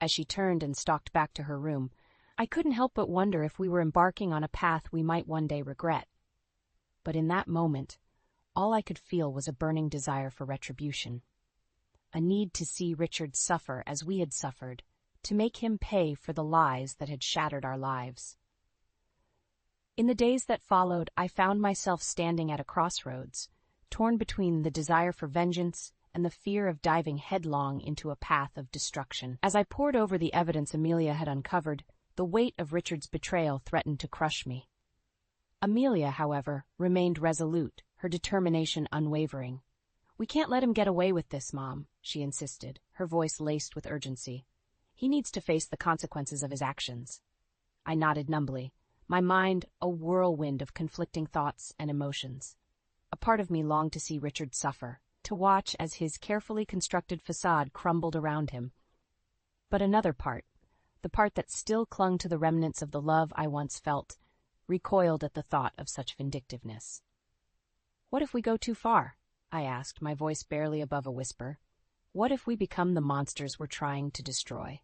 As she turned and stalked back to her room, I couldn't help but wonder if we were embarking on a path we might one day regret. But in that moment, all I could feel was a burning desire for retribution. A need to see Richard suffer as we had suffered, to make him pay for the lies that had shattered our lives. In the days that followed, I found myself standing at a crossroads, torn between the desire for vengeance and the fear of diving headlong into a path of destruction. As I pored over the evidence Amelia had uncovered, the weight of Richard's betrayal threatened to crush me. Amelia, however, remained resolute, her determination unwavering. "We can't let him get away with this, Mom," she insisted, her voice laced with urgency. "He needs to face the consequences of his actions." I nodded numbly, my mind a whirlwind of conflicting thoughts and emotions. A part of me longed to see Richard suffer, to watch as his carefully constructed facade crumbled around him. But another part, the part that still clung to the remnants of the love I once felt, recoiled at the thought of such vindictiveness. "What if we go too far?" I asked, my voice barely above a whisper. "What if we become the monsters we're trying to destroy?"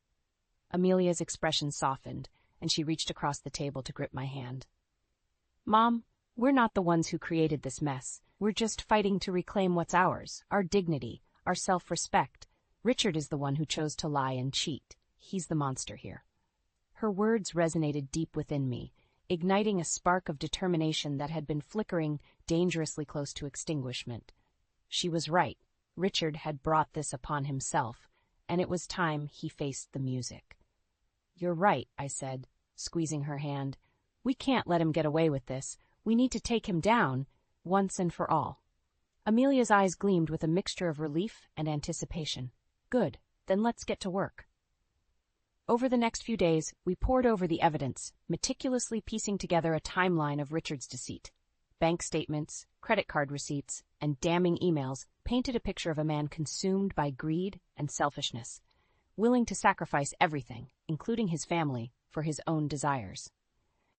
Amelia's expression softened, and she reached across the table to grip my hand. "Mom, We're not the ones who created this mess. We're just fighting to reclaim what's ours, our dignity, our self-respect. Richard is the one who chose to lie and cheat. He's the monster here." Her words resonated deep within me, igniting a spark of determination that had been flickering dangerously close to extinguishment. She was right. Richard had brought this upon himself, and it was time he faced the music. "You're right," I said, squeezing her hand. "We can't let him get away with this. We need to take him down, once and for all." Amelia's eyes gleamed with a mixture of relief and anticipation. "Good, then let's get to work." Over the next few days, we pored over the evidence, meticulously piecing together a timeline of Richard's deceit. Bank statements, credit card receipts, and damning emails painted a picture of a man consumed by greed and selfishness, willing to sacrifice everything, including his family, for his own desires.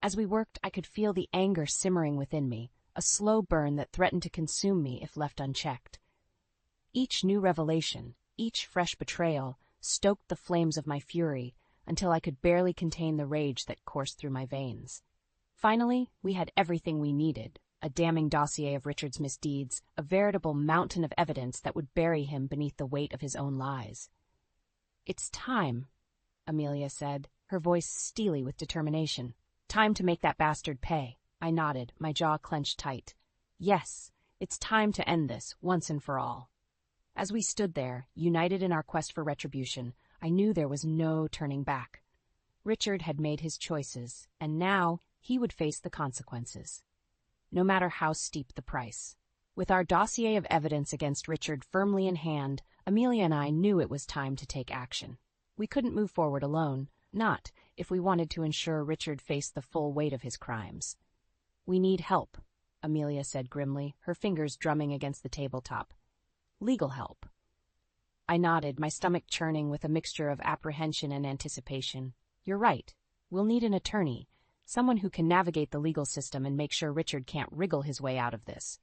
As we worked, I could feel the anger simmering within me, a slow burn that threatened to consume me if left unchecked. Each new revelation, each fresh betrayal, stoked the flames of my fury until I could barely contain the rage that coursed through my veins. Finally, we had everything we needed: a damning dossier of Richard's misdeeds, a veritable mountain of evidence that would bury him beneath the weight of his own lies. "It's time," Amelia said, her voice steely with determination. "Time to make that bastard pay." I nodded, my jaw clenched tight. Yes, it's time to end this, once and for all. As we stood there, united in our quest for retribution, I knew there was no turning back. Richard had made his choices, and now he would face the consequences, no matter how steep the price. With our dossier of evidence against Richard firmly in hand, Amelia and I knew it was time to take action. We couldn't move forward alone, not if we wanted to ensure Richard faced the full weight of his crimes. "We need help," Amelia said grimly, her fingers drumming against the tabletop. "Legal help." I nodded, my stomach churning with a mixture of apprehension and anticipation. "You're right. We'll need an attorney, someone who can navigate the legal system and make sure Richard can't wriggle his way out of this."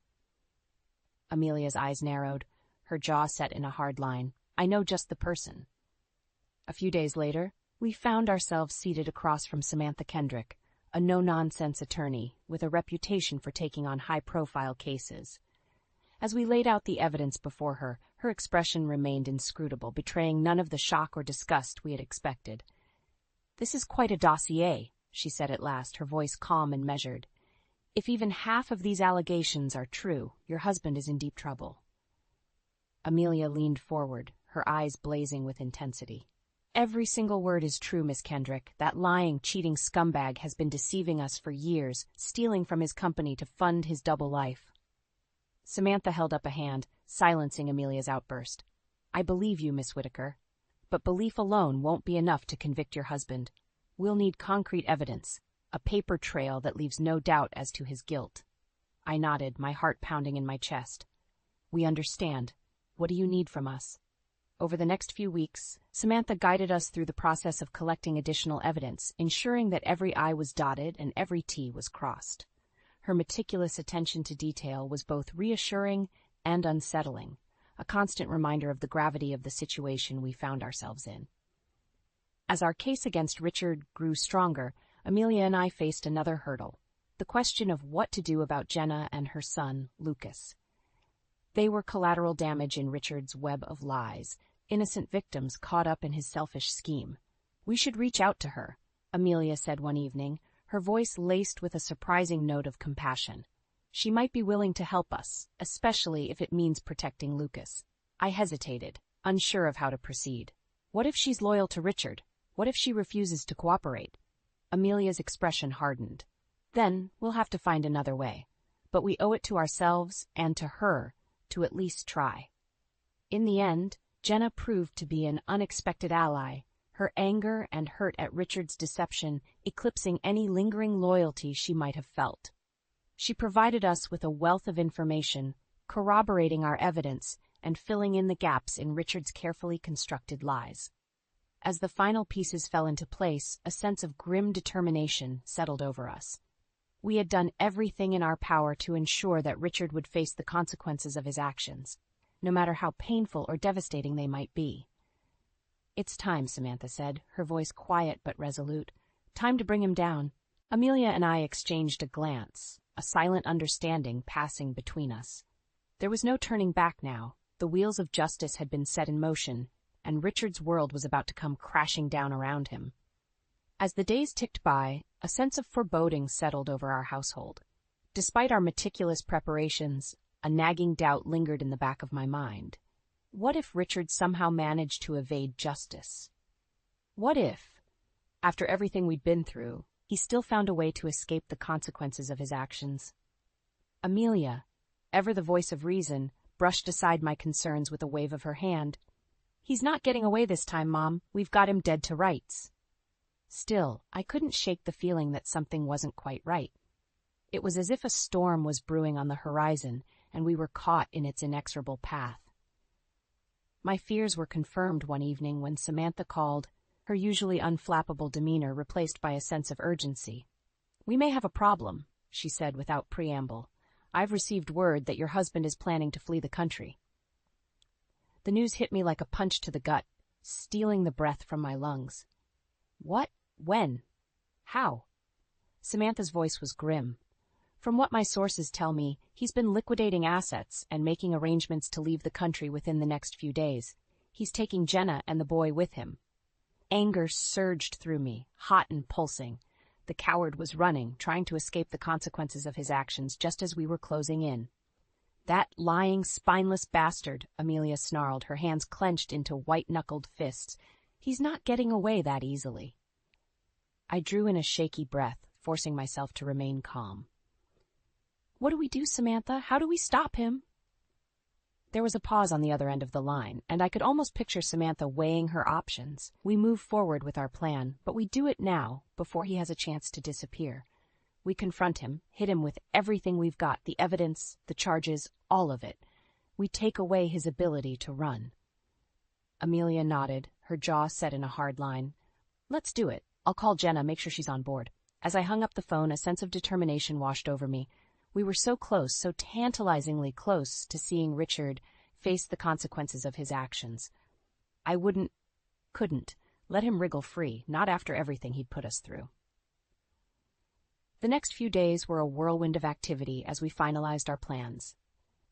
Amelia's eyes narrowed, her jaw set in a hard line. "I know just the person." A few days later, we found ourselves seated across from Samantha Kendrick, a no-nonsense attorney with a reputation for taking on high-profile cases. As we laid out the evidence before her, her expression remained inscrutable, betraying none of the shock or disgust we had expected. "This is quite a dossier," she said at last, her voice calm and measured. "If even half of these allegations are true, your husband is in deep trouble." Amelia leaned forward, her eyes blazing with intensity. "Every single word is true, Miss Kendrick. That lying, cheating scumbag has been deceiving us for years, stealing from his company to fund his double life." Samantha held up a hand, silencing Amelia's outburst. "I believe you, Miss Whitaker. But belief alone won't be enough to convict your husband. We'll need concrete evidence, a paper trail that leaves no doubt as to his guilt." I nodded, my heart pounding in my chest. "We understand. What do you need from us?" Over the next few weeks, Samantha guided us through the process of collecting additional evidence, ensuring that every I was dotted and every T was crossed. Her meticulous attention to detail was both reassuring and unsettling, a constant reminder of the gravity of the situation we found ourselves in. As our case against Richard grew stronger, Amelia and I faced another hurdle: the question of what to do about Jenna and her son, Lucas. They were collateral damage in Richard's web of lies, innocent victims caught up in his selfish scheme. "We should reach out to her," Amelia said one evening, her voice laced with a surprising note of compassion. "She might be willing to help us, especially if it means protecting Lucas." I hesitated, unsure of how to proceed. What if she's loyal to Richard? What if she refuses to cooperate? Amelia's expression hardened. "Then we'll have to find another way. But we owe it to ourselves and to her to at least try." In the end, Jenna proved to be an unexpected ally, her anger and hurt at Richard's deception eclipsing any lingering loyalty she might have felt. She provided us with a wealth of information, corroborating our evidence and filling in the gaps in Richard's carefully constructed lies. As the final pieces fell into place, a sense of grim determination settled over us. We had done everything in our power to ensure that Richard would face the consequences of his actions, no matter how painful or devastating they might be. "It's time," Samantha said, her voice quiet but resolute. "Time to bring him down." Amelia and I exchanged a glance, a silent understanding passing between us. There was no turning back now. The wheels of justice had been set in motion, and Richard's world was about to come crashing down around him. As the days ticked by, a sense of foreboding settled over our household. Despite our meticulous preparations, a nagging doubt lingered in the back of my mind. What if Richard somehow managed to evade justice? What if, after everything we'd been through, he still found a way to escape the consequences of his actions? Amelia, ever the voice of reason, brushed aside my concerns with a wave of her hand. "He's not getting away this time, Mom. We've got him dead to rights." Still, I couldn't shake the feeling that something wasn't quite right. It was as if a storm was brewing on the horizon, and we were caught in its inexorable path. My fears were confirmed one evening when Samantha called, her usually unflappable demeanor replaced by a sense of urgency. "We may have a problem," she said without preamble. "I've received word that your husband is planning to flee the country." The news hit me like a punch to the gut, stealing the breath from my lungs. "What? When? How?" Samantha's voice was grim. "From what my sources tell me, he's been liquidating assets and making arrangements to leave the country within the next few days. He's taking Jenna and the boy with him." Anger surged through me, hot and pulsing. The coward was running, trying to escape the consequences of his actions just as we were closing in. "That lying, spineless bastard," Amelia snarled, her hands clenched into white-knuckled fists. "He's not getting away that easily." I drew in a shaky breath, forcing myself to remain calm. "What do we do, Samantha? How do we stop him?" There was a pause on the other end of the line, and I could almost picture Samantha weighing her options. We move forward with our plan, but we do it now, before he has a chance to disappear. We confront him, hit him with everything we've got, the evidence, the charges, all of it. We take away his ability to run. Amelia nodded, her jaw set in a hard line. "Let's do it. I'll call Jenna, make sure she's on board." As I hung up the phone, a sense of determination washed over me. We were so close, so tantalizingly close to seeing Richard face the consequences of his actions. I couldn't, let him wriggle free, not after everything he'd put us through. The next few days were a whirlwind of activity as we finalized our plans.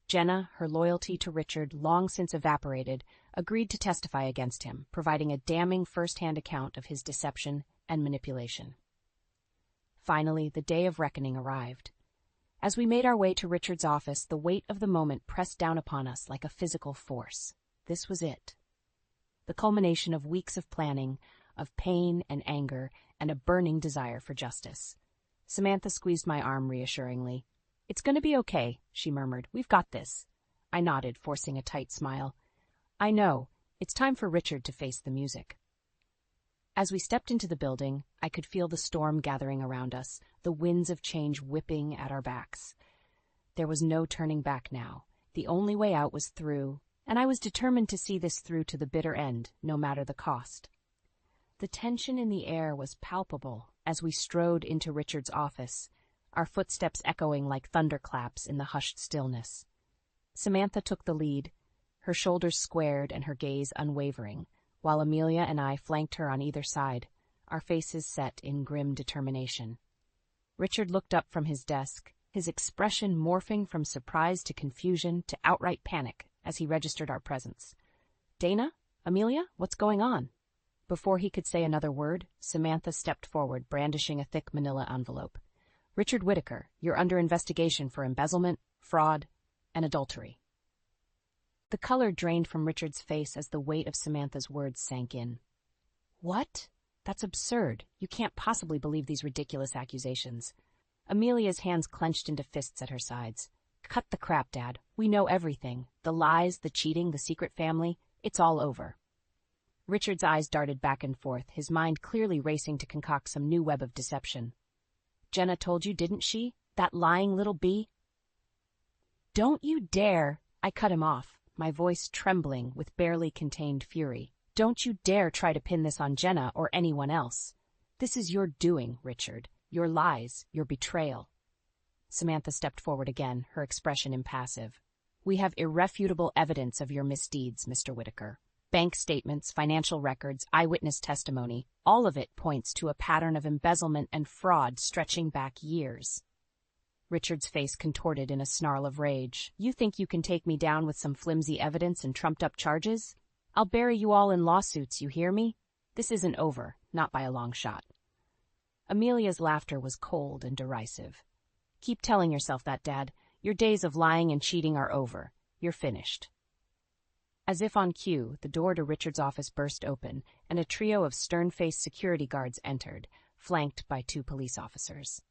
Jenna, her loyalty to Richard long since evaporated, agreed to testify against him, providing a damning first-hand account of his deception and manipulation. Finally, the day of reckoning arrived. As we made our way to Richard's office, the weight of the moment pressed down upon us like a physical force. This was it. The culmination of weeks of planning, of pain and anger, and a burning desire for justice. Samantha squeezed my arm reassuringly. "It's going to be okay," she murmured. "We've got this." I nodded, forcing a tight smile. "I know. It's time for Richard to face the music." As we stepped into the building, I could feel the storm gathering around us, the winds of change whipping at our backs. There was no turning back now. The only way out was through, and I was determined to see this through to the bitter end, no matter the cost. The tension in the air was palpable as we strode into Richard's office, our footsteps echoing like thunderclaps in the hushed stillness. Samantha took the lead, her shoulders squared and her gaze unwavering, while Amelia and I flanked her on either side, our faces set in grim determination. Richard looked up from his desk, his expression morphing from surprise to confusion to outright panic as he registered our presence. "Dana? Amelia? What's going on?" Before he could say another word, Samantha stepped forward, brandishing a thick manila envelope. "Richard Whittaker, you're under investigation for embezzlement, fraud, and adultery." The color drained from Richard's face as the weight of Samantha's words sank in. "What? That's absurd. You can't possibly believe these ridiculous accusations." Amelia's hands clenched into fists at her sides. "Cut the crap, Dad. We know everything. The lies, the cheating, the secret family. It's all over." Richard's eyes darted back and forth, his mind clearly racing to concoct some new web of deception. "Jenna told you, didn't she? That lying little bee?" "Don't you dare!" I cut him off, my voice trembling with barely contained fury. "Don't you dare try to pin this on Jenna or anyone else. This is your doing, Richard. Your lies, your betrayal." Samantha stepped forward again, her expression impassive. "We have irrefutable evidence of your misdeeds, Mr. Whittaker. Bank statements, financial records, eyewitness testimony, all of it points to a pattern of embezzlement and fraud stretching back years." Richard's face contorted in a snarl of rage. "You think you can take me down with some flimsy evidence and trumped-up charges? I'll bury you all in lawsuits, you hear me? This isn't over, not by a long shot." Amelia's laughter was cold and derisive. "Keep telling yourself that, Dad. Your days of lying and cheating are over. You're finished." As if on cue, the door to Richard's office burst open, and a trio of stern-faced security guards entered, flanked by 2 police officers.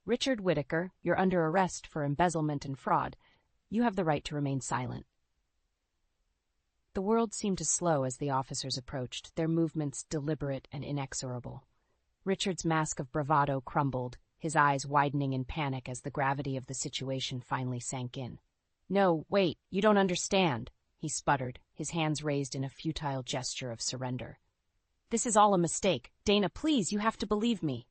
"Richard Whittaker, you're under arrest for embezzlement and fraud. You have the right to remain silent." The world seemed to slow as the officers approached, their movements deliberate and inexorable. Richard's mask of bravado crumbled, his eyes widening in panic as the gravity of the situation finally sank in. "No, wait, you don't understand," he sputtered, his hands raised in a futile gesture of surrender. "This is all a mistake. Dana, please, you have to believe me."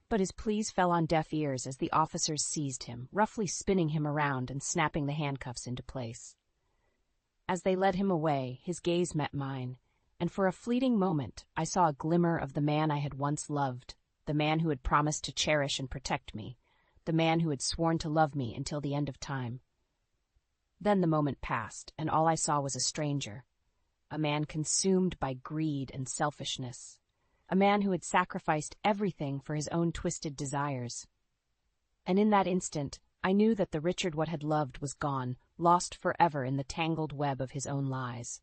But his pleas fell on deaf ears as the officers seized him, roughly spinning him around and snapping the handcuffs into place. As they led him away, his gaze met mine, and for a fleeting moment I saw a glimmer of the man I had once loved, the man who had promised to cherish and protect me, the man who had sworn to love me until the end of time. Then the moment passed, and all I saw was a stranger, a man consumed by greed and selfishness, a man who had sacrificed everything for his own twisted desires. And in that instant, I knew that the Richard what had loved was gone, lost forever in the tangled web of his own lies.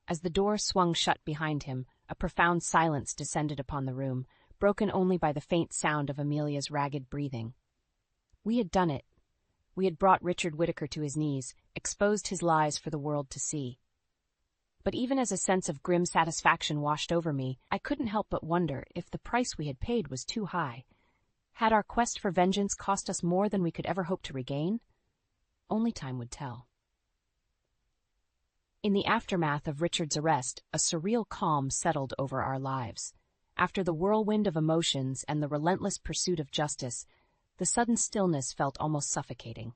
As the door swung shut behind him, a profound silence descended upon the room, broken only by the faint sound of Amelia's ragged breathing. We had done it. We had brought Richard Whittaker to his knees, exposed his lies for the world to see. But even as a sense of grim satisfaction washed over me, I couldn't help but wonder if the price we had paid was too high. Had our quest for vengeance cost us more than we could ever hope to regain? Only time would tell. In the aftermath of Richard's arrest, a surreal calm settled over our lives. After the whirlwind of emotions and the relentless pursuit of justice, the sudden stillness felt almost suffocating.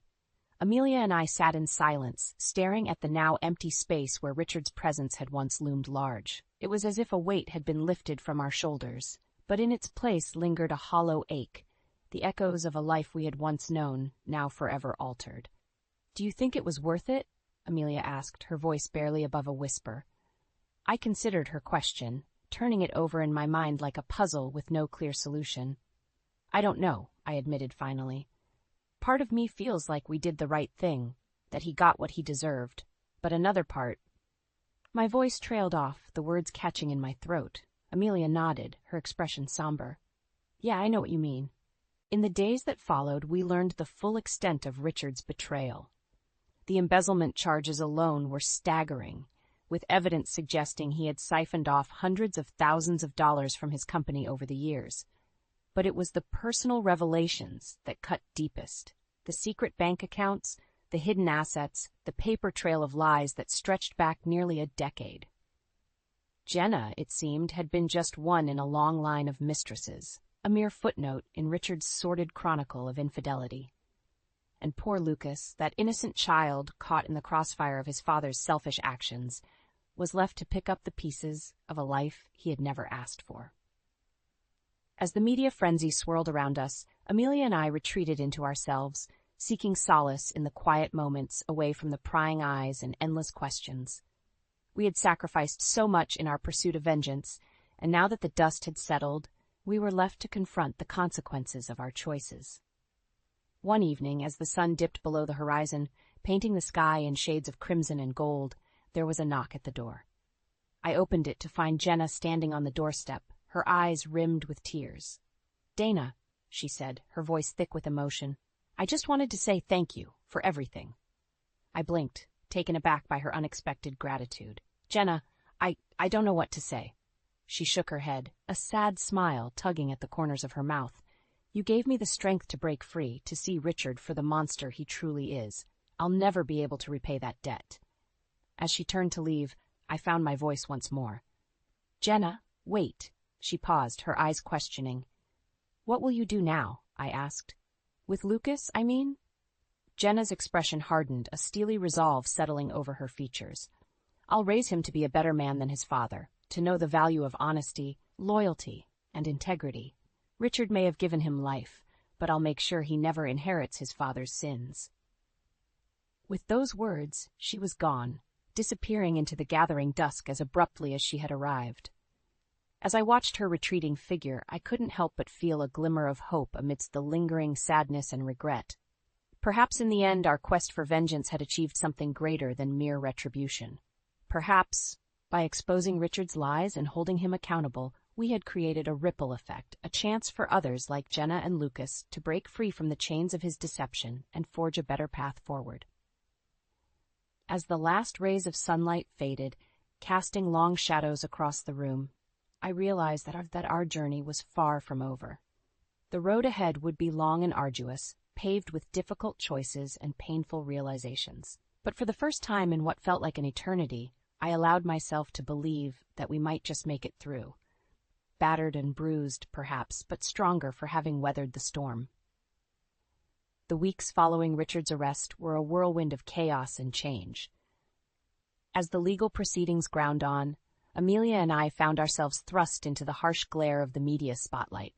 Amelia and I sat in silence, staring at the now empty space where Richard's presence had once loomed large. It was as if a weight had been lifted from our shoulders, but in its place lingered a hollow ache, the echoes of a life we had once known, now forever altered. "Do you think it was worth it?" Amelia asked, her voice barely above a whisper. I considered her question, turning it over in my mind like a puzzle with no clear solution. "I don't know," I admitted finally. "Part of me feels like we did the right thing, that he got what he deserved, but another part—" My voice trailed off, the words catching in my throat. Amelia nodded, her expression somber. "Yeah, I know what you mean." In the days that followed, we learned the full extent of Richard's betrayal. The embezzlement charges alone were staggering, with evidence suggesting he had siphoned off hundreds of thousands of dollars from his company over the years. But it was the personal revelations that cut deepest. The secret bank accounts, the hidden assets, the paper trail of lies that stretched back nearly a decade. Jenna, it seemed, had been just one in a long line of mistresses, a mere footnote in Richard's sordid chronicle of infidelity. And poor Lucas, that innocent child caught in the crossfire of his father's selfish actions, was left to pick up the pieces of a life he had never asked for. As the media frenzy swirled around us, Amelia and I retreated into ourselves, seeking solace in the quiet moments away from the prying eyes and endless questions. We had sacrificed so much in our pursuit of vengeance, and now that the dust had settled, we were left to confront the consequences of our choices. One evening, as the sun dipped below the horizon, painting the sky in shades of crimson and gold, there was a knock at the door. I opened it to find Jenna standing on the doorstep, her eyes rimmed with tears. "Dana," she said, her voice thick with emotion, "I just wanted to say thank you for everything." I blinked, taken aback by her unexpected gratitude. "Jenna, I don't know what to say." She shook her head, a sad smile tugging at the corners of her mouth. "You gave me the strength to break free, to see Richard for the monster he truly is. I'll never be able to repay that debt." As she turned to leave, I found my voice once more. "Jenna, wait." She paused, her eyes questioning. "What will you do now?" I asked. "With Lucas, I mean?" Jenna's expression hardened, a steely resolve settling over her features. "I'll raise him to be a better man than his father, to know the value of honesty, loyalty, and integrity. Richard may have given him life, but I'll make sure he never inherits his father's sins." With those words, she was gone, disappearing into the gathering dusk as abruptly as she had arrived. As I watched her retreating figure, I couldn't help but feel a glimmer of hope amidst the lingering sadness and regret. Perhaps in the end our quest for vengeance had achieved something greater than mere retribution. Perhaps, by exposing Richard's lies and holding him accountable, we had created a ripple effect, a chance for others like Jenna and Lucas to break free from the chains of his deception and forge a better path forward. As the last rays of sunlight faded, casting long shadows across the room, I realized that our journey was far from over. The road ahead would be long and arduous, paved with difficult choices and painful realizations. But for the first time in what felt like an eternity, I allowed myself to believe that we might just make it through. Battered and bruised, perhaps, but stronger for having weathered the storm. The weeks following Richard's arrest were a whirlwind of chaos and change. As the legal proceedings ground on, Amelia and I found ourselves thrust into the harsh glare of the media spotlight,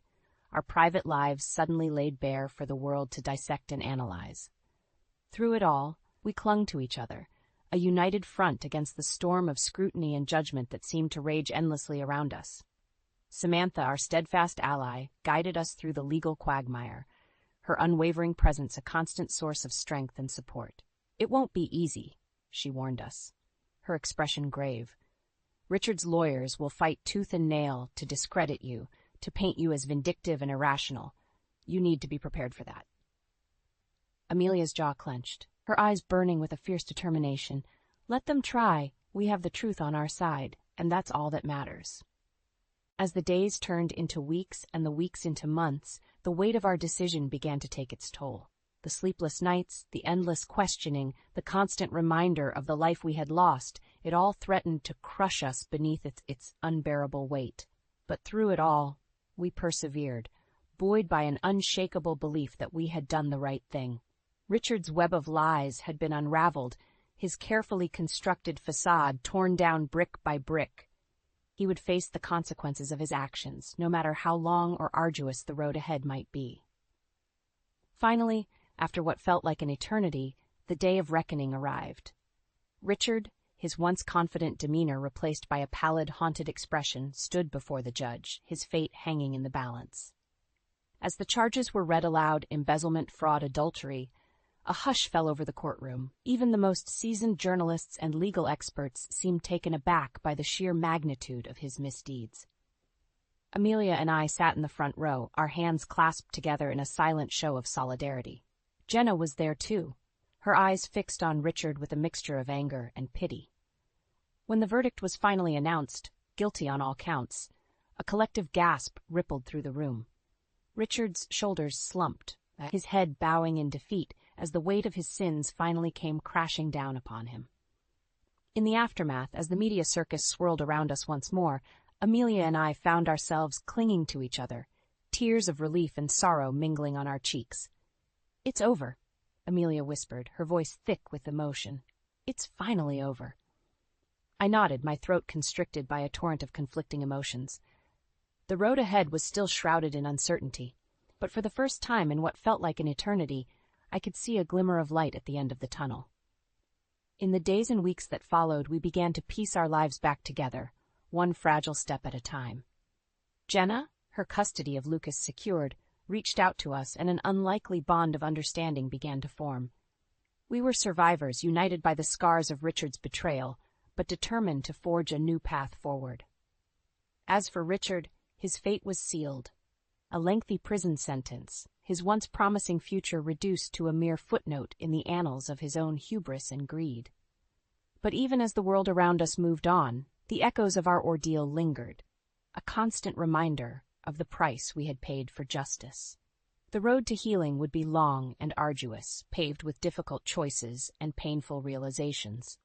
our private lives suddenly laid bare for the world to dissect and analyze. Through it all, we clung to each other, a united front against the storm of scrutiny and judgment that seemed to rage endlessly around us. Samantha, our steadfast ally, guided us through the legal quagmire, her unwavering presence a constant source of strength and support. "It won't be easy," she warned us, her expression grave. "Richard's lawyers will fight tooth and nail to discredit you, to paint you as vindictive and irrational. You need to be prepared for that." Amelia's jaw clenched, her eyes burning with a fierce determination. "Let them try. We have the truth on our side, and that's all that matters." As the days turned into weeks and the weeks into months, the weight of our decision began to take its toll. The sleepless nights, the endless questioning, the constant reminder of the life we had lost, it all threatened to crush us beneath its unbearable weight. But through it all, we persevered, buoyed by an unshakable belief that we had done the right thing. Richard's web of lies had been unraveled, his carefully constructed facade torn down brick by brick. He would face the consequences of his actions, no matter how long or arduous the road ahead might be. Finally, after what felt like an eternity, the day of reckoning arrived. Richard, his once confident demeanor replaced by a pallid, haunted expression, stood before the judge, his fate hanging in the balance. As the charges were read aloud, embezzlement, fraud, adultery, a hush fell over the courtroom. Even the most seasoned journalists and legal experts seemed taken aback by the sheer magnitude of his misdeeds. Amelia and I sat in the front row, our hands clasped together in a silent show of solidarity. Jenna was there too, her eyes fixed on Richard with a mixture of anger and pity. When the verdict was finally announced, guilty on all counts, a collective gasp rippled through the room. Richard's shoulders slumped, his head bowing in defeat as the weight of his sins finally came crashing down upon him. In the aftermath, as the media circus swirled around us once more, Amelia and I found ourselves clinging to each other, tears of relief and sorrow mingling on our cheeks. "It's over," Amelia whispered, her voice thick with emotion. "It's finally over." I nodded, my throat constricted by a torrent of conflicting emotions. The road ahead was still shrouded in uncertainty, but for the first time in what felt like an eternity, I could see a glimmer of light at the end of the tunnel. In the days and weeks that followed, we began to piece our lives back together, one fragile step at a time. Jenna, her custody of Lucas secured, reached out to us, and an unlikely bond of understanding began to form. We were survivors, united by the scars of Richard's betrayal, but determined to forge a new path forward. As for Richard, his fate was sealed. A lengthy prison sentence, his once promising future reduced to a mere footnote in the annals of his own hubris and greed. But even as the world around us moved on, the echoes of our ordeal lingered, a constant reminder of the price we had paid for justice. The road to healing would be long and arduous, paved with difficult choices and painful realizations.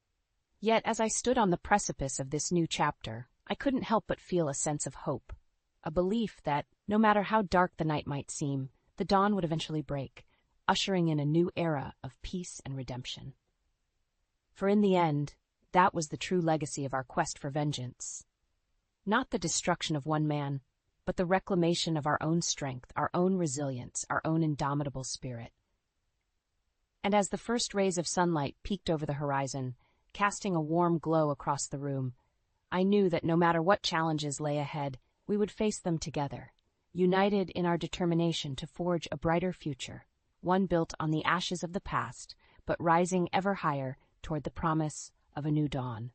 Yet as I stood on the precipice of this new chapter, I couldn't help but feel a sense of hope, a belief that, no matter how dark the night might seem, the dawn would eventually break, ushering in a new era of peace and redemption. For in the end, that was the true legacy of our quest for vengeance. Not the destruction of one man, but the reclamation of our own strength, our own resilience, our own indomitable spirit. And as the first rays of sunlight peeked over the horizon, casting a warm glow across the room, I knew that no matter what challenges lay ahead, we would face them together, united in our determination to forge a brighter future, one built on the ashes of the past, but rising ever higher toward the promise of a new dawn.